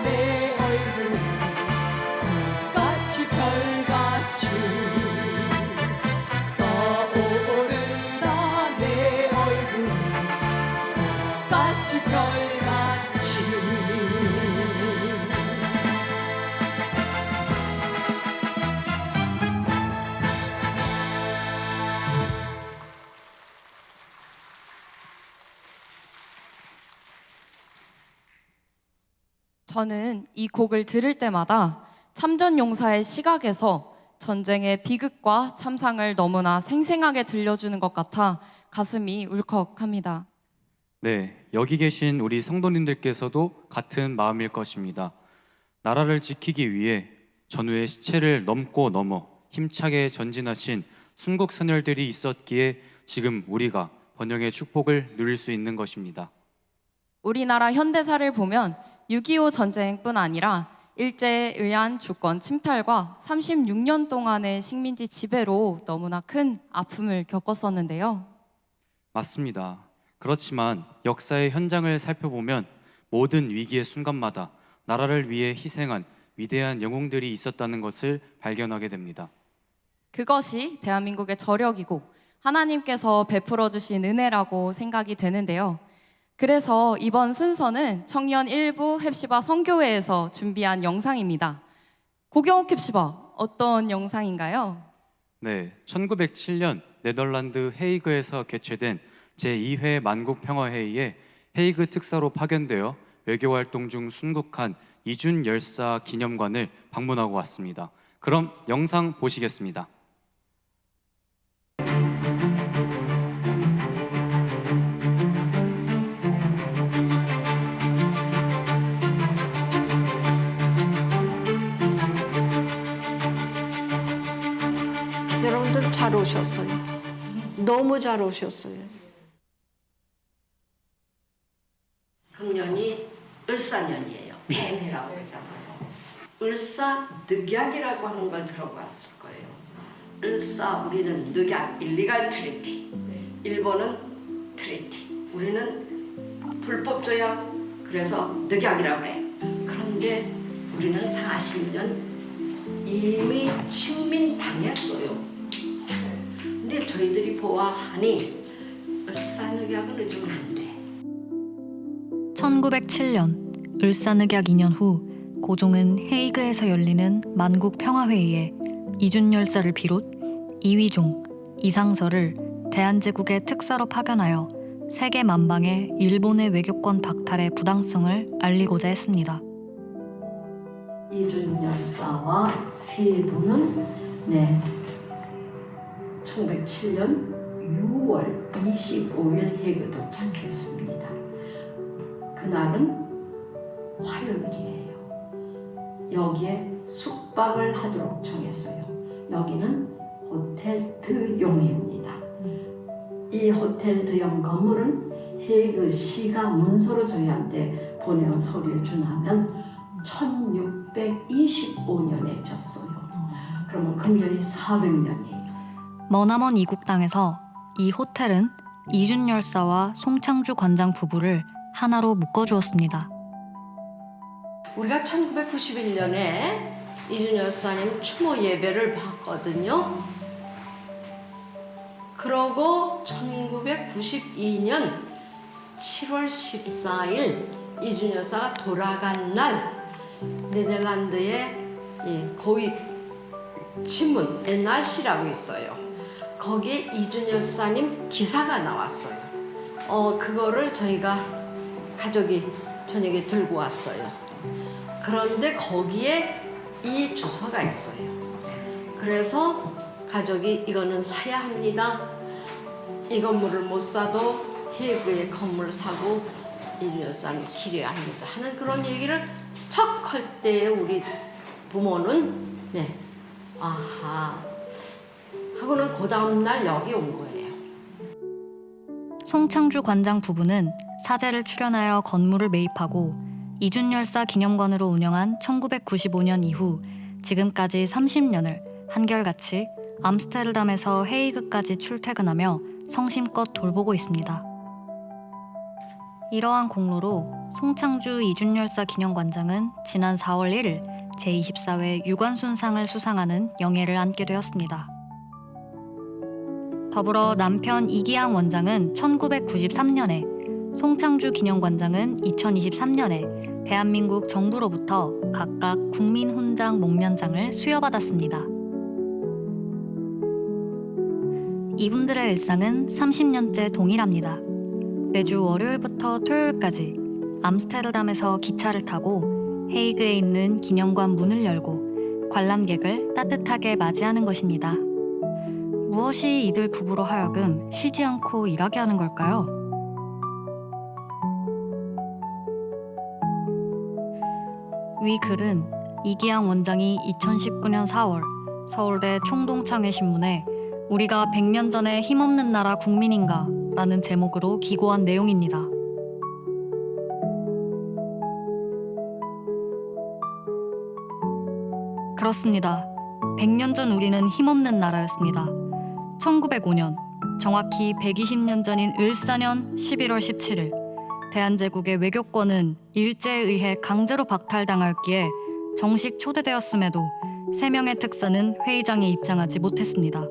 내 얼굴 꽃같이 별같이 떠오른다 내 얼굴 꽃같이 별같이 저는 이 곡을 들을 때마다 참전용사의 시각에서 전쟁의 비극과 참상을 너무나 생생하게 들려주는 것 같아 가슴이 울컥합니다. 네, 여기 계신 우리 성도님들께서도 같은 마음일 것입니다. 나라를 지키기 위해 전우의 시체를 넘고 넘어 힘차게 전진하신 순국 선열들이 있었기에 지금 우리가 번영의 축복을 누릴 수 있는 것입니다. 우리나라 현대사를 보면 6.25 전쟁뿐 아니라 일제에 의한 주권 침탈과 36년 동안의 식민지 지배로 너무나 큰 아픔을 겪었었는데요. 맞습니다. 그렇지만 역사의 현장을 살펴보면 모든 위기의 순간마다 나라를 위해 희생한 위대한 영웅들이 있었다는 것을 발견하게 됩니다. 그것이 대한민국의 저력이고 하나님께서 베풀어 주신 은혜라고 생각이 되는데요. 그래서 이번 순서는 청년 일부 헵시바 선교회에서 준비한 영상입니다. 고경옥 헵시바, 어떤 영상인가요? 네, 1907년 네덜란드 헤이그에서 개최된 제2회 만국평화회의에 헤이그 특사로 파견되어 외교활동 중 순국한 이준 열사 기념관을 방문하고 왔습니다. 그럼 영상 보시겠습니다. 여러분들 잘 오셨어요. 너무 잘 오셨어요. 금년이 을사년이에요. 뱀이라고 그러잖아요. 을사늑약이라고 하는 걸 들어봤을 거예요. 을사 우리는 늑약, 일리갈 트리티. 일본은 트리티. 우리는 불법 조약, 그래서 늑약이라고 그래. 그런데 우리는 40년 이미 식민당했어요. 근데 저희들이 보아하니 을사늑약은 잊으면 안 돼. 1907년 을사늑약 2년 후 고종은 헤이그에서 열리는 만국평화회의에 이준 열사를 비롯 이휘종, 이상설을 대한제국의 특사로 파견하여 세계 만방에 일본의 외교권 박탈의 부당성을 알리고자 했습니다. 이준 열사와 세 분은 1907년 6월 25일 헤이그 도착했습니다. 그날은 화요일이에요. 여기에 숙박을 하도록 정했어요. 여기는 호텔 드용입니다. 이 호텔 드용 건물은 헤이그 시가 문서로 저희한테 보내온 서류에 준하면 1625년에 졌어요. 그러면 금년이 400년이에요. 머나먼 이국 땅에서 이 호텔은 이준 열사와 송창주 관장 부부를 하나로 묶어주었습니다. 우리가 1991년에 이준 열사님 추모 예배를 봤거든요. 그러고 1992년 7월 14일 이준 열사가 돌아간 날 네덜란드에 고위 신문 NRC라고 있어요. 거기에 이준 열사님 기사가 나왔어요. 그거를 저희가 가족이 저녁에 들고 왔어요. 그런데 거기에 이 주소가 있어요. 그래서 가족이 이거는 사야 합니다. 이 건물을 못 사도 헤이그의 건물을 사고 이준 열사님 기려야 합니다 하는 그런 얘기를 척 할 때 우리 부모는 아하 하고는 그 다음날 여기 온 거예요. 송창주 관장 부부는 사제를 출연하여 건물을 매입하고 이준 열사 기념관으로 운영한 1995년 이후 지금까지 30년을 한결같이 암스테르담에서 헤이그까지 출퇴근하며 성심껏 돌보고 있습니다. 이러한 공로로 송창주 이준 열사 기념관장은 지난 4월 1일 제24회 유관순상을 수상하는 영예를 안게 되었습니다. 더불어 남편 이기양 원장은 1993년에, 송창주 기념관장은 2023년에 대한민국 정부로부터 각각 국민훈장 목면장을 수여받았습니다. 이분들의 일상은 30년째 동일합니다. 매주 월요일부터 토요일까지 암스테르담에서 기차를 타고 헤이그에 있는 기념관 문을 열고 관람객을 따뜻하게 맞이하는 것입니다. 무엇이 이들 부부로 하여금 쉬지 않고 일하게 하는 걸까요? 위 글은 이기양 원장이 2019년 4월 서울대 총동창회 신문에 우리가 100년 전에 힘없는 나라 국민인가? 라는 제목으로 기고한 내용입니다. 그렇습니다. 100년 전 우리는 힘없는 나라였습니다. 1905년, 정확히 120년 전인 을사년 11월 17일, 대한제국의 외교권은 일제에 의해 강제로 박탈당하였기에 정식 초대되었음에도 3명의 특사는 회의장에 입장하지 못했습니다.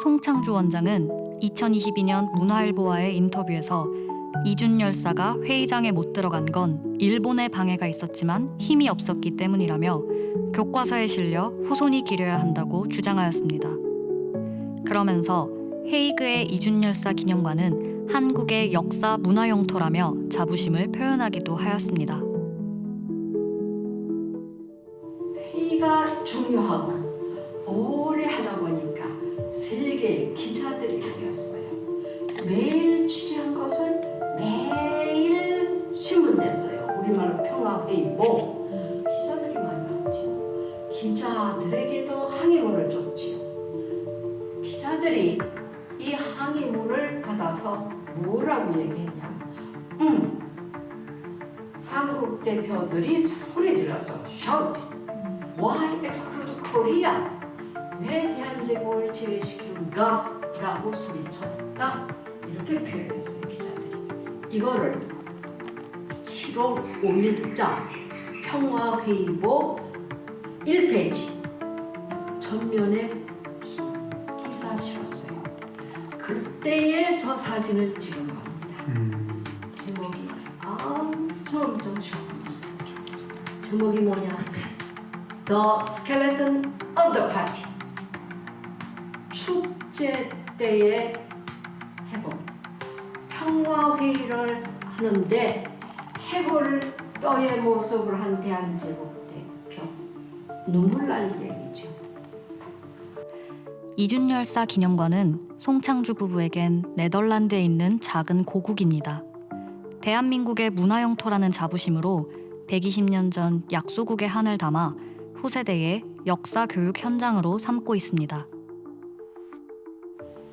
송창주 원장은 2022년 문화일보와의 인터뷰에서 이준 열사가 회의장에 못 들어간 건 일본의 방해가 있었지만 힘이 없었기 때문이라며 교과서에 실려 후손이 기려야 한다고 주장하였습니다. 그러면서 헤이그의 이준 열사 기념관은 한국의 역사 문화 영토라며 자부심을 표현하기도 하였습니다. 회의가 중요하고 오래 하다 보니까 세계의 기자들이 모였어요. 매일 취재한 것을 매일 신문 냈어요. 우리말로 평화회의보. 기자들이 많이 왔죠. 기자들에게도 항의문을 줬지요. 기자들이 이 항의문을 받아서 뭐라고 얘기했냐면 한국 대표들이 소리 질렀어. Shout! Why exclude Korea? 왜 대한제국을 제외시키는가? 라고 소리쳤다. 이렇게 표현했어요, 기자들이. 이거를 7월 5일자 평화회의보 1페이지 전면에 기사 실었어요. 그때의 저 사진을 찍은 겁니다. 제목이 엄청 좋습니다. 제목이 뭐냐? The Skeleton of the Party. 축제 때의 해골. 평화회의를 하는데 해골 뼈의 모습을 한 대한제국 대표. 눈물 날 얘기죠. 이준 열사 기념관은 송창주 부부에겐 네덜란드에 있는 작은 고국입니다. 대한민국의 문화 영토라는 자부심으로 120년 전 약소국의 한을 담아 후세대의 역사 교육 현장으로 삼고 있습니다.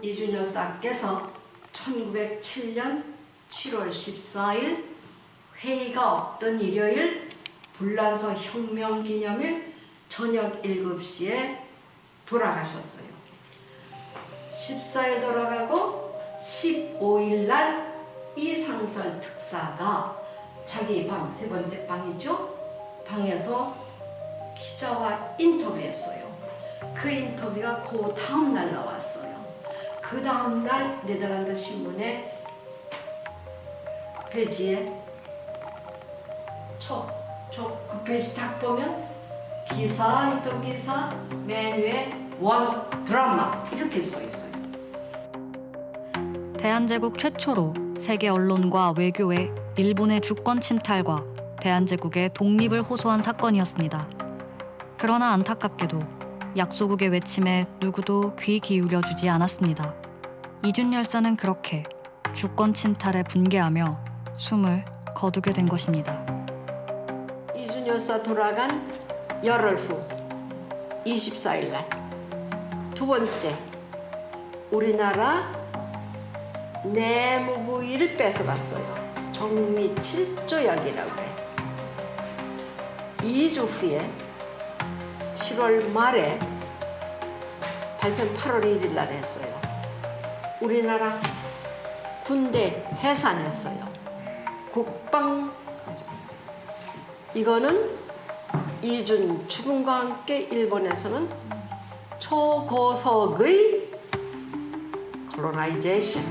이준 열사께서 1907년 7월 14일 회의가 없던 일요일 불란서 혁명 기념일 저녁 7시에 돌아가셨어요. 14일 돌아가고 15일 날 이상설 특사가 자기 방, 세 번째 방이죠. 방에서 기자와 인터뷰했어요. 그 인터뷰가 그 다음 날 나왔어요. 그 다음 날 네덜란드 신문에 페이지에 그 페이지 딱 보면 기사, 있던 기사 맨 위에 원 드라마 이렇게 써 있어요. 대한제국 최초로 세계 언론과 외교에 일본의 주권 침탈과 대한제국의 독립을 호소한 사건이었습니다. 그러나 안타깝게도 약소국의 외침에 누구도 귀 기울여 주지 않았습니다. 이준 열사는 그렇게 주권 침탈에 분개하며 숨을 거두게 된 것입니다. 이준 열사 돌아간 열흘 후 24일 날 두 번째 우리나라 내무부의를 뺏어갔어요. 정미칠 조약이라고 해. 2주 후에 7월 말에 발표는 8월 1일 날 했어요. 우리나라 군대 해산했어요. 국방 가져갔어요. 이거는 이준 죽음과 함께 일본에서는 초고속의 콜로나이제이션.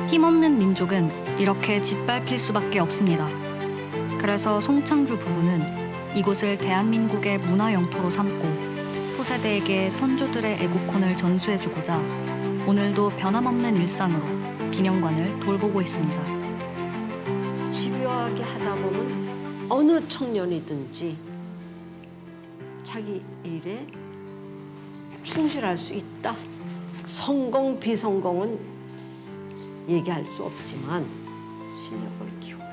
힘없는 민족은 이렇게 짓밟힐 수밖에 없습니다. 그래서 송창주 부부는 이곳을 대한민국의 문화 영토로 삼고 후세대에게 선조들의 애국혼을 전수해주고자 오늘도 변함없는 일상으로 기념관을 돌보고 있습니다. 집요하게 하다 보면 어느 청년이든지 자기 일에 충실할 수 있다. 성공, 비성공은 얘기할 수 없지만 실력을 키우려.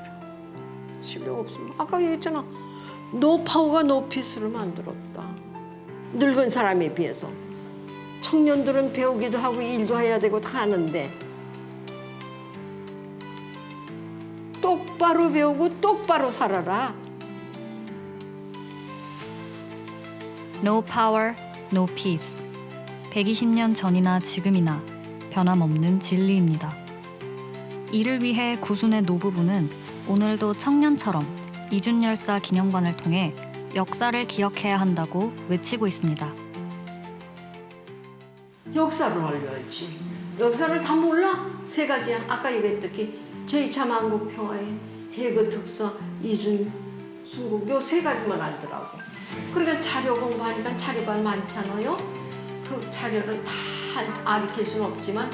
실력 없으면 아까 얘기했잖아. 노파우가 노피스를 만들었다. 늙은 사람에 비해서. 청년들은 배우기도 하고 일도 해야 되고 다 하는데 똑바로 배우고 똑바로 살아라. No power, no peace. 120년 전이나 지금이나 변함없는 진리입니다. 이를 위해 구순의 노부부는 오늘도 청년처럼 이준 열사 기념관을 통해 역사를 기억해야 한다고 외치고 있습니다. 역사를 알려야지. 역사를 다 몰라? 세 가지야. 아까 얘기했듯이 제2차 만국평화의 해그 특사, 이준, 순국 요 세 가지만 알더라고. 그러니까 자료 공부하니까 자료가 많잖아요. 그 자료를 다 가르칠 수는 없지만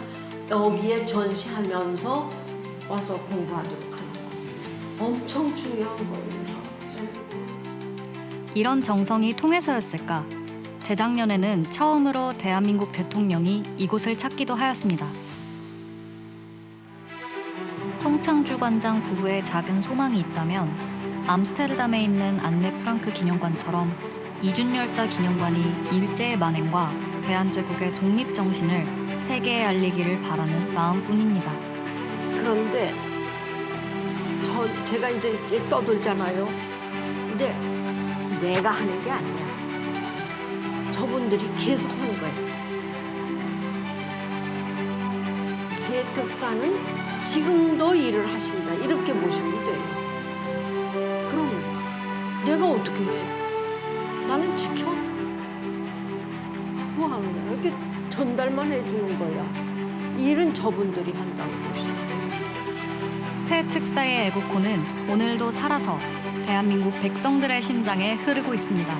여기에 전시하면서 와서 공부하도록 하는 거. 엄청 중요한 거예요. 이런 정성이 통해서였을까? 재작년에는 처음으로 대한민국 대통령이 이곳을 찾기도 하였습니다. 송창주 관장 부부의 작은 소망이 있다면 암스테르담에 있는 안네 프랑크 기념관처럼 이준열사 기념관이 일제의 만행과 대한제국의 독립정신을 세계에 알리기를 바라는 마음뿐입니다. 그런데 제가 이제 이렇게 떠들잖아요. 근데 내가 하는 게 아니야. 저분들이 계속 하는 거예요. 새 특사는 지금도 일을 하신다. 이렇게 보시면 돼요. 그럼 내가 어떻게 해? 나는 지켜. 뭐 하는 거야? 이렇게 전달만 해주는 거야. 일은 저분들이 한다고 보시면 돼요. 새 특사의 애국호는 오늘도 살아서 대한민국 백성들의 심장에 흐르고 있습니다.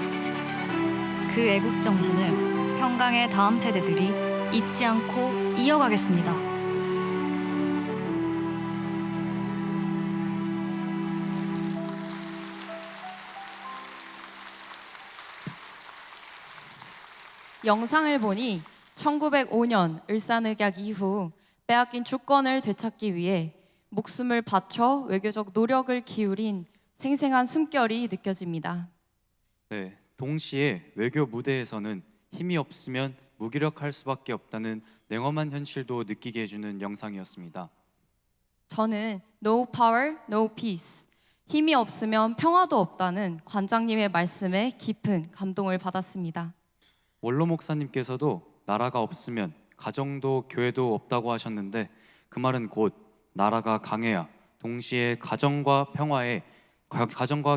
그 애국 정신을 평강의 다음 세대들이 잊지 않고 이어가겠습니다. 영상을 보니 1905년 을사늑약 이후 빼앗긴 주권을 되찾기 위해 목숨을 바쳐 외교적 노력을 기울인 생생한 숨결이 느껴집니다. 네, 동시에 외교 무대에서는 힘이 없으면 무기력할 수밖에 없다는 냉엄한 현실도 느끼게 해주는 영상이었습니다. 저는 No power, no peace. 힘이 없으면 평화도 없다는 관장님의 말씀에 깊은 감동을 받았습니다. 원로 목사님께서도 나라가 없으면 가정도 교회도 없다고 하셨는데 그 말은 곧 나라가 강해야 동시에 가정과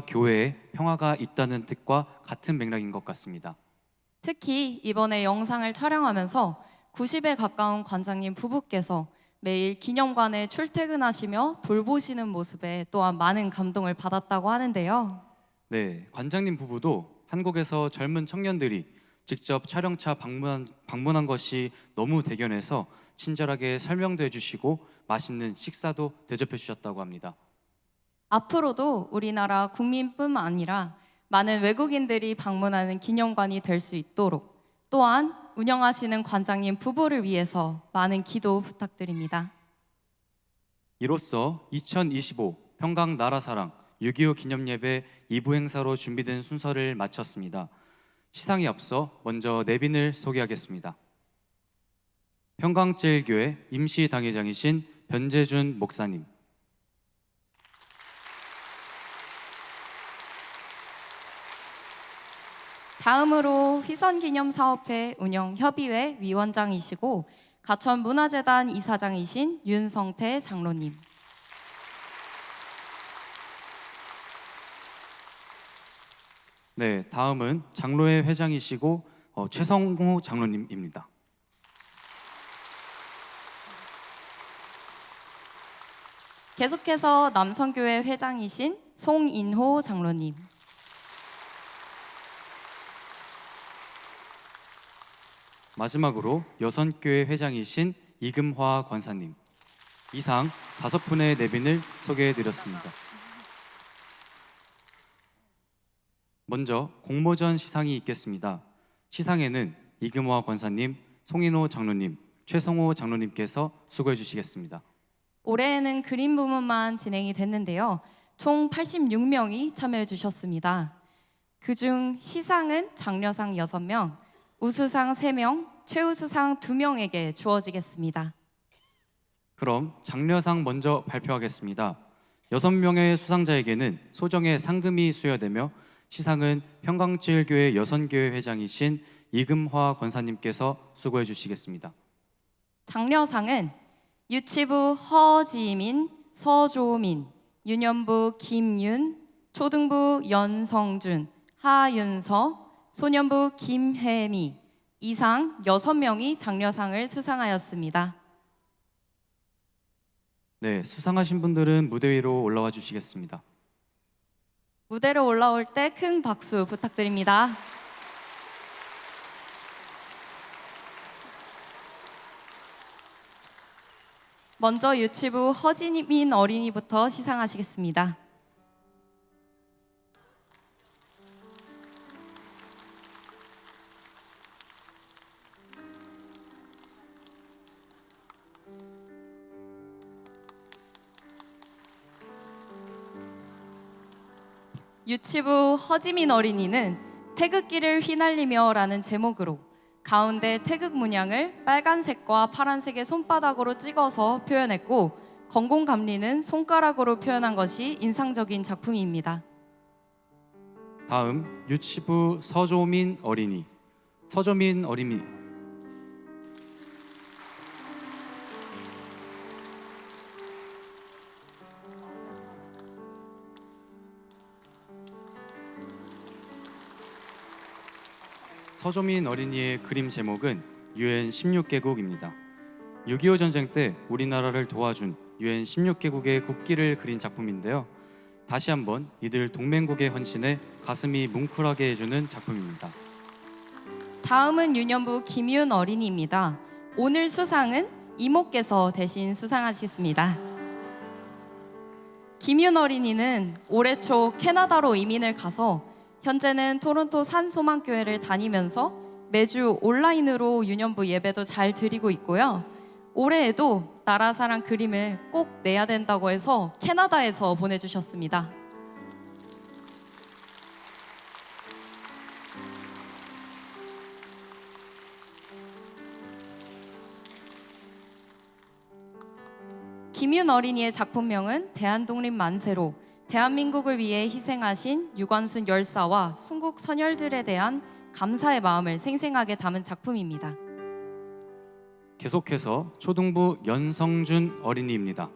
교회에 평화가 있다는 뜻과 같은 맥락인 것 같습니다. 특히 이번에 영상을 촬영하면서 90에 가까운 관장님 부부께서 매일 기념관에 출퇴근하시며 돌보시는 모습에 또한 많은 감동을 받았다고 하는데요. 네, 관장님 부부도 한국에서 젊은 청년들이 직접 촬영차 방문한 것이 너무 대견해서 친절하게 설명도 해주시고 맛있는 식사도 대접해 주셨다고 합니다. 앞으로도 우리나라 국민뿐만 아니라 많은 외국인들이 방문하는 기념관이 될 수 있도록 또한 운영하시는 관장님 부부를 위해서 많은 기도 부탁드립니다. 이로써 2025 평강 나라사랑 6.25 기념예배 2부 행사로 준비된 순서를 마쳤습니다. 시상에 앞서 먼저 내빈을 소개하겠습니다. 평강제일교회 임시당회장이신 변재준 목사님, 다음으로 휘선기념사업회 운영협의회 위원장이시고 가천문화재단 이사장이신 윤성태 장로님, 네, 다음은 장로회 회장이시고 최성호 장로님입니다. 계속해서 남성교회 회장이신 송인호 장로님, 마지막으로 여선교회 회장이신 이금화 권사님, 이상 5분의 내빈을 소개해드렸습니다. 먼저 공모전 시상이 있겠습니다. 시상에는 이금화 권사님, 송인호 장로님, 최성호 장로님께서 수고해 주시겠습니다. 올해에는 그림 부문만 진행이 됐는데요. 총 86명이 참여해 주셨습니다. 그중 시상은 장려상 6명, 우수상 3명, 최우수상 2명에게 주어지겠습니다. 그럼 장려상 먼저 발표하겠습니다. 6명의 수상자에게는 소정의 상금이 수여되며 시상은 평강제일교회 여선교회 회장이신 이금화 권사님께서 수고해 주시겠습니다. 장려상은 유치부 허지민, 서조민, 유년부 김윤, 초등부 연성준, 하윤서, 소년부 김혜미, 이상 6명이 장려상을 수상하였습니다. 네, 수상하신 분들은 무대 위로 올라와 주시겠습니다. 무대로 올라올 때 큰 박수 부탁드립니다. 먼저 유치부 허지민 어린이부터 시상하시겠습니다. 유치부 허지민 어린이는 태극기를 휘날리며라는 제목으로 가운데 태극 문양을 빨간색과 파란색의 손바닥으로 찍어서 표현했고 건공감리는 손가락으로 표현한 것이 인상적인 작품입니다. 다음 유치부 서조민 어린이. 서조민 어린이. 서조민 어린이의 그림 제목은 UN 16개국입니다. 6.25 전쟁 때 우리나라를 도와준 UN 16개국의 국기를 그린 작품인데요. 다시 한번 이들 동맹국의 헌신에 가슴이 뭉클하게 해주는 작품입니다. 다음은 유년부 김윤 어린이입니다. 오늘 수상은 이모께서 대신 수상하시겠습니다. 김윤 어린이는 올해 초 캐나다로 이민을 가서 현재는 토론토 산소망교회를 다니면서 매주 온라인으로 유년부 예배도 잘 드리고 있고요. 올해에도 나라사랑 그림을 꼭 내야 된다고 해서 캐나다에서 보내주셨습니다. 김윤 어린이의 작품명은 대한독립 만세로 대한민국을 위해 희생하신 유관순 열사와 순국 선열들에 대한 감사의 마음을 생생하게 담은 작품입니다. 계속해서 초등부 연성준 어린이입니다.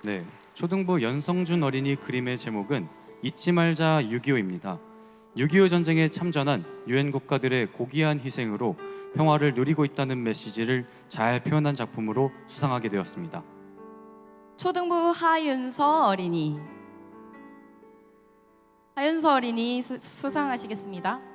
네, 초등부 연성준 어린이 그림의 제목은 잊지 말자 6.25입니다. 6.25 전쟁에 참전한 유엔 국가들의 고귀한 희생으로 평화를 누리고 있다는 메시지를 잘 표현한 작품으로 수상하게 되었습니다. 초등부 하윤서 어린이. 하윤서 어린이 수상하시겠습니다.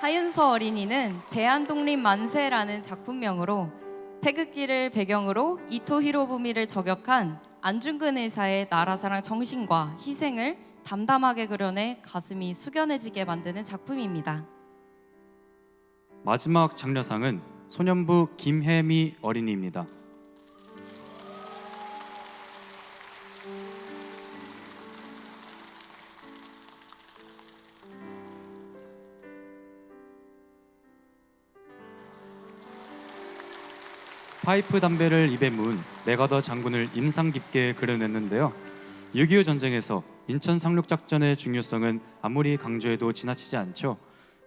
하윤서 어린이는 대한독립 만세라는 작품명으로 태극기를 배경으로 이토 히로부미를 저격한 안중근 의사의 나라사랑 정신과 희생을 담담하게 그려내 가슴이 숙연해지게 만드는 작품입니다. 마지막 장려상은 소년부 김혜미 어린이입니다. 파이프 담배를 입에 문 맥아더 장군을 인상 깊게 그려냈는데요. 6.25 전쟁에서 인천 상륙작전의 중요성은 아무리 강조해도 지나치지 않죠.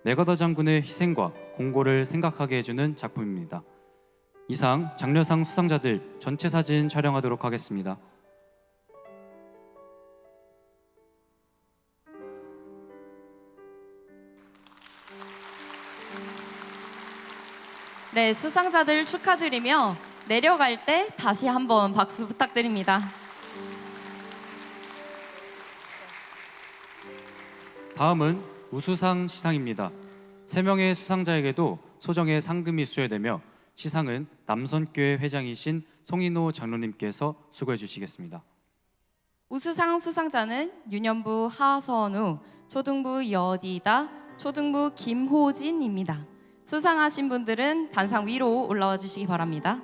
맥아더 장군의 희생과 공고를 생각하게 해주는 작품입니다. 이상 장려상 수상자들 전체 사진 촬영하도록 하겠습니다. 네, 수상자들 축하드리며 내려갈 때 다시 한번 박수 부탁드립니다. 다음은 우수상 시상입니다. 3명의 수상자에게도 소정의 상금이 수여되며 시상은 남선교회 회장이신 송인호 장로님께서 수고해 주시겠습니다. 우수상 수상자는 유년부 하선우, 초등부 여디다, 초등부 김호진입니다. 수상하신 분들은 단상 위로 올라와 주시기 바랍니다.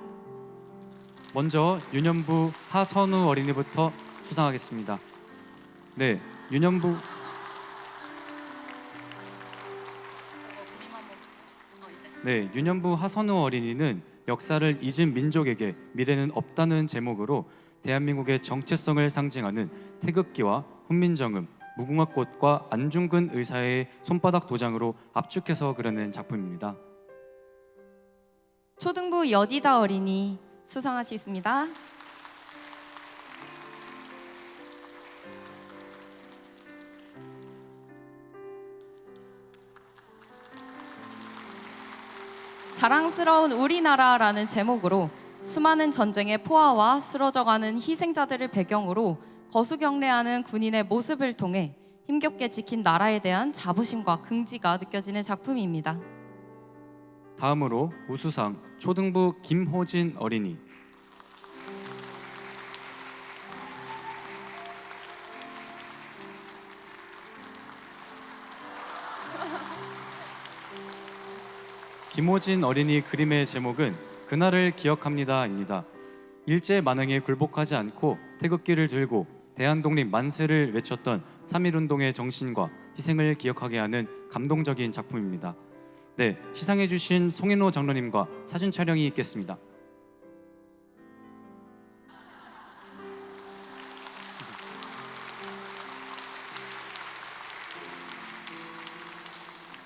먼저 유년부 하선우 어린이부터 수상하겠습니다. 네, 유년부 네, 유년부 하선우 어린이는 역사를 잊은 민족에게 미래는 없다는 제목으로 대한민국의 정체성을 상징하는 태극기와 훈민정음, 무궁화꽃과 안중근 의사의 손바닥 도장으로 압축해서 그려낸 작품입니다. 초등부 여디다 어린이 수상하시겠습니다. 자랑스러운 우리나라라는 제목으로 수많은 전쟁의 포화와 쓰러져가는 희생자들을 배경으로 거수경례하는 군인의 모습을 통해 힘겹게 지킨 나라에 대한 자부심과 긍지가 느껴지는 작품입니다. 다음으로 우수상 초등부 김호진 어린이. 김호진 어린이 그림의 제목은 그날을 기억합니다입니다. 일제 만행에 굴복하지 않고 태극기를 들고 대한독립 만세를 외쳤던 3.1운동의 정신과 희생을 기억하게 하는 감동적인 작품입니다. 네, 시상해주신 송인호 장로님과 사진 촬영이 있겠습니다.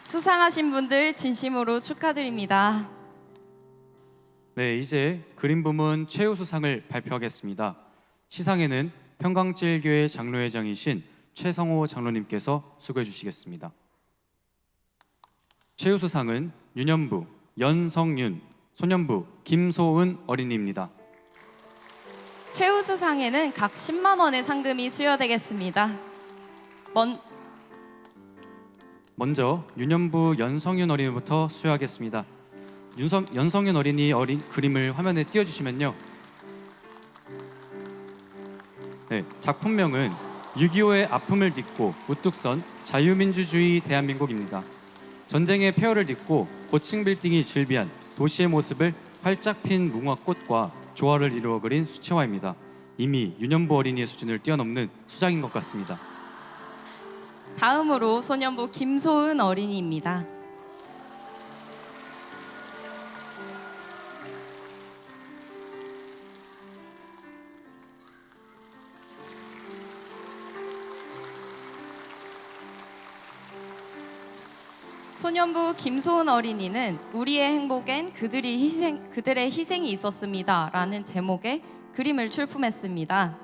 수상하신 분들 진심으로 축하드립니다. 네, 이제 그림 부문 최우수상을 발표하겠습니다. 시상에는 평강제일교회 장로회장이신 최성호 장로님께서 수고해 주시겠습니다. 최우수상은 유년부 연성윤, 소년부 김소은 어린이입니다. 최우수상에는 각 10만 원의 상금이 수여되겠습니다. 먼저 유년부 연성윤 어린이부터 수여하겠습니다. 연성윤 어린이 그림을 화면에 띄워주시면요. 네, 작품명은 6.25의 아픔을 딛고 우뚝 선 자유민주주의 대한민국입니다. 전쟁의 폐허를 딛고 고층 빌딩이 즐비한 도시의 모습을 활짝 핀 무궁화꽃과 조화를 이루어 그린 수채화입니다. 이미 유년부 어린이의 수준을 뛰어넘는 수작인 것 같습니다. 다음으로 소년부 김소은 어린이입니다. 소년부 김소은 어린이는 우리의 행복엔 그들의 희생이 있었습니다 라는 제목의 그림을 출품했습니다.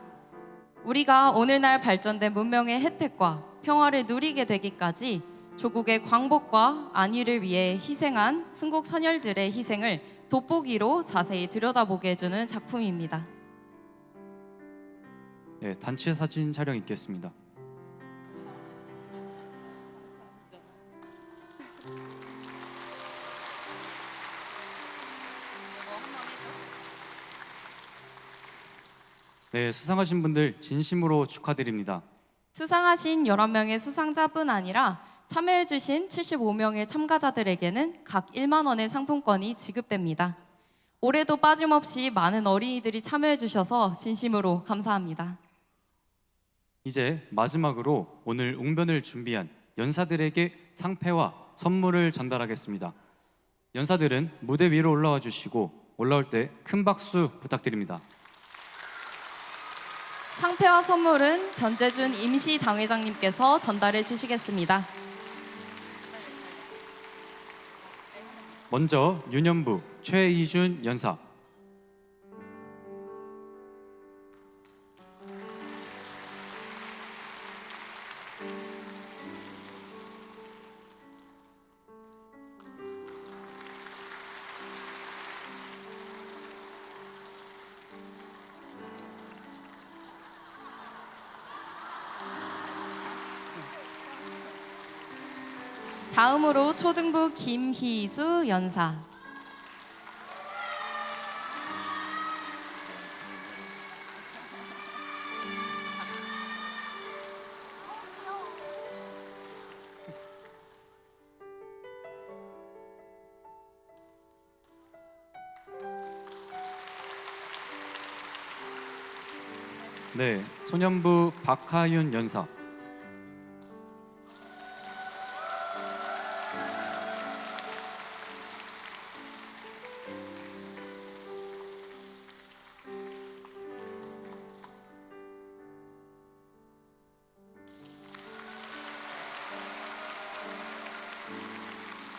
우리가 오늘날 발전된 문명의 혜택과 평화를 누리게 되기까지 조국의 광복과 안위를 위해 희생한 순국 선열들의 희생을 돋보기로 자세히 들여다보게 해주는 작품입니다. 네, 단체 사진 촬영 있겠습니다. 네, 수상하신 분들 진심으로 축하드립니다. 수상하신 11명의 수상자뿐 아니라 참여해주신 75명의 참가자들에게는 각 1만 원의 상품권이 지급됩니다. 올해도 빠짐없이 많은 어린이들이 참여해주셔서 진심으로 감사합니다. 이제 마지막으로 오늘 웅변을 준비한 연사들에게 상패와 선물을 전달하겠습니다. 연사들은 무대 위로 올라와 주시고 올라올 때 큰 박수 부탁드립니다. 상패와 선물은 변재준 임시 당회장님께서 전달해 주시겠습니다. 먼저 유년부 최이준 연사. 다음으로 초등부 김희수 연사. 네, 소년부 박하윤 연사.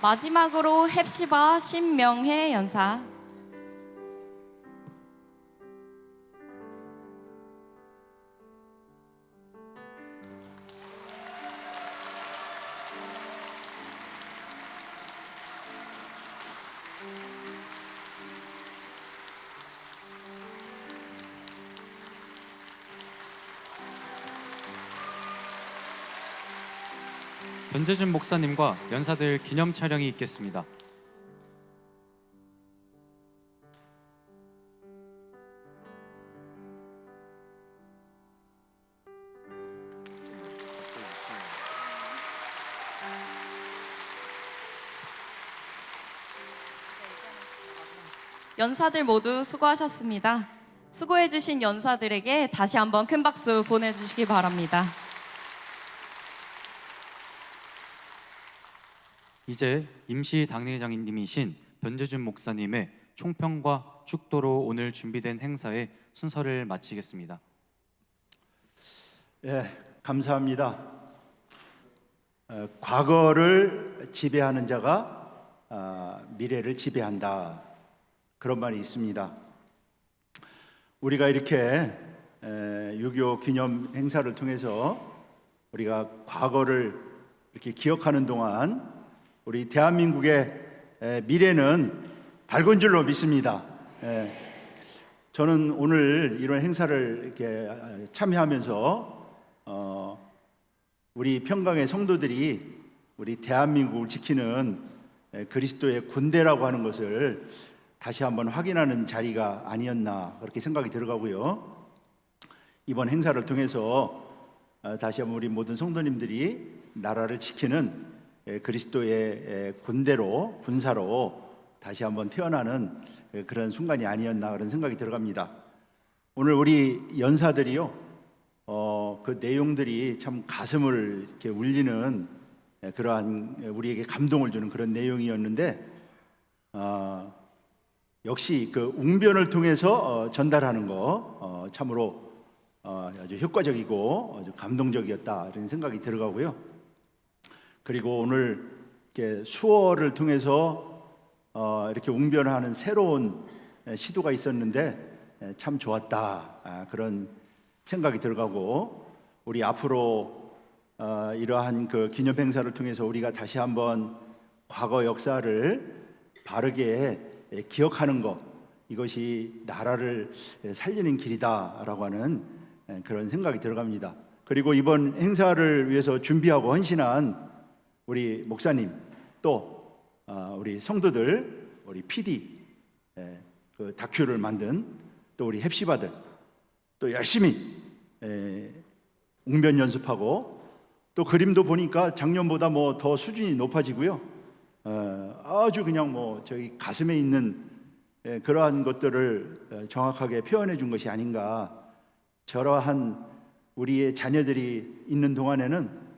마지막으로 헵시바 신명혜 연사. 변재준 목사님과 연사들 기념 촬영이 있겠습니다. 연사들 모두 수고하셨습니다. 수고해주신 연사들에게 다시 한번 큰 박수 보내주시기 바랍니다. 이제 임시 당회장님이신 변재준 목사님의 총평과 축도로 오늘 준비된 행사의 순서를 마치겠습니다. 예, 감사합니다. 과거를 지배하는 자가 미래를 지배한다. 그런 말이 있습니다. 우리가 이렇게 6.25 기념 행사를 통해서 우리가 과거를 이렇게 기억하는 동안 우리 대한민국의 미래는 밝은 줄로 믿습니다. 저는 오늘 이런 행사를 이렇게 참여하면서 우리 평강의 성도들이 우리 대한민국을 지키는 그리스도의 군대라고 하는 것을 다시 한번 확인하는 자리가 아니었나 그렇게 생각이 들어가고요. 이번 행사를 통해서 다시 한번 우리 모든 성도님들이 나라를 지키는 그리스도의 군대로 군사로 다시 한번 태어나는 그런 순간이 아니었나 그런 생각이 들어갑니다. 오늘 우리 연사들이요, 그 내용들이 참 가슴을 이렇게 울리는 그러한 우리에게 감동을 주는 그런 내용이었는데, 역시 그 웅변을 통해서 전달하는 거 참으로 아주 효과적이고 아주 감동적이었다 이런 생각이 들어가고요. 그리고 오늘 이렇게 수어를 통해서 이렇게 웅변하는 새로운 시도가 있었는데 참 좋았다 그런 생각이 들어가고, 우리 앞으로 이러한 그 기념 행사를 통해서 우리가 다시 한번 과거 역사를 바르게 기억하는 것, 이것이 나라를 살리는 길이다라고 하는 그런 생각이 들어갑니다. 그리고 이번 행사를 위해서 준비하고 헌신한 우리 목사님, 또 우리 성도들, 우리 PD, 그 다큐를 만든 또 우리 헵시바들, 또 열심히 웅변 연습하고, 또 그림도 보니까 작년보다 뭐 더 수준이 높아지고요. 아주 그냥 뭐 저희 가슴에 있는 그러한 것들을 정확하게 표현해 준 것이 아닌가. 저러한 우리의 자녀들이 있는 동안에는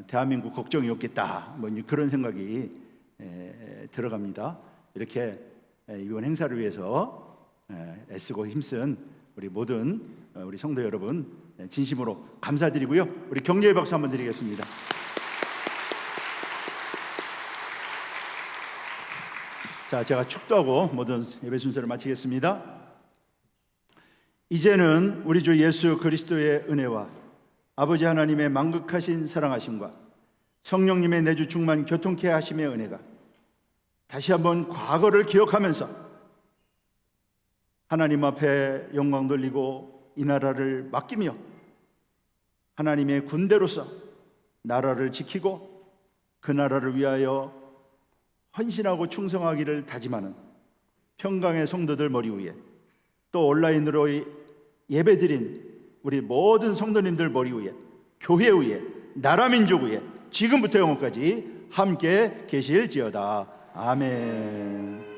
대한민국 걱정이 없겠다, 뭐 그런 생각이 들어갑니다. 이렇게 이번 행사를 위해서 애쓰고 힘쓴 우리 모든 우리 성도 여러분 진심으로 감사드리고요. 우리 격려의 박수 한번 드리겠습니다. 자, 제가 축도하고 모든 예배 순서를 마치겠습니다. 이제는 우리 주 예수 그리스도의 은혜와 아버지 하나님의 만극하신 사랑하심과 성령님의 내주 충만 교통케 하심의 은혜가 다시 한번 과거를 기억하면서 하나님 앞에 영광 돌리고 이 나라를 맡기며 하나님의 군대로서 나라를 지키고 그 나라를 위하여 헌신하고 충성하기를 다짐하는 평강의 성도들 머리 위에, 또 온라인으로 예배드린 우리 모든 성도님들 머리 위에, 교회 위에, 나라 민족 위에 지금부터 영원까지 함께 계실지어다. 아멘.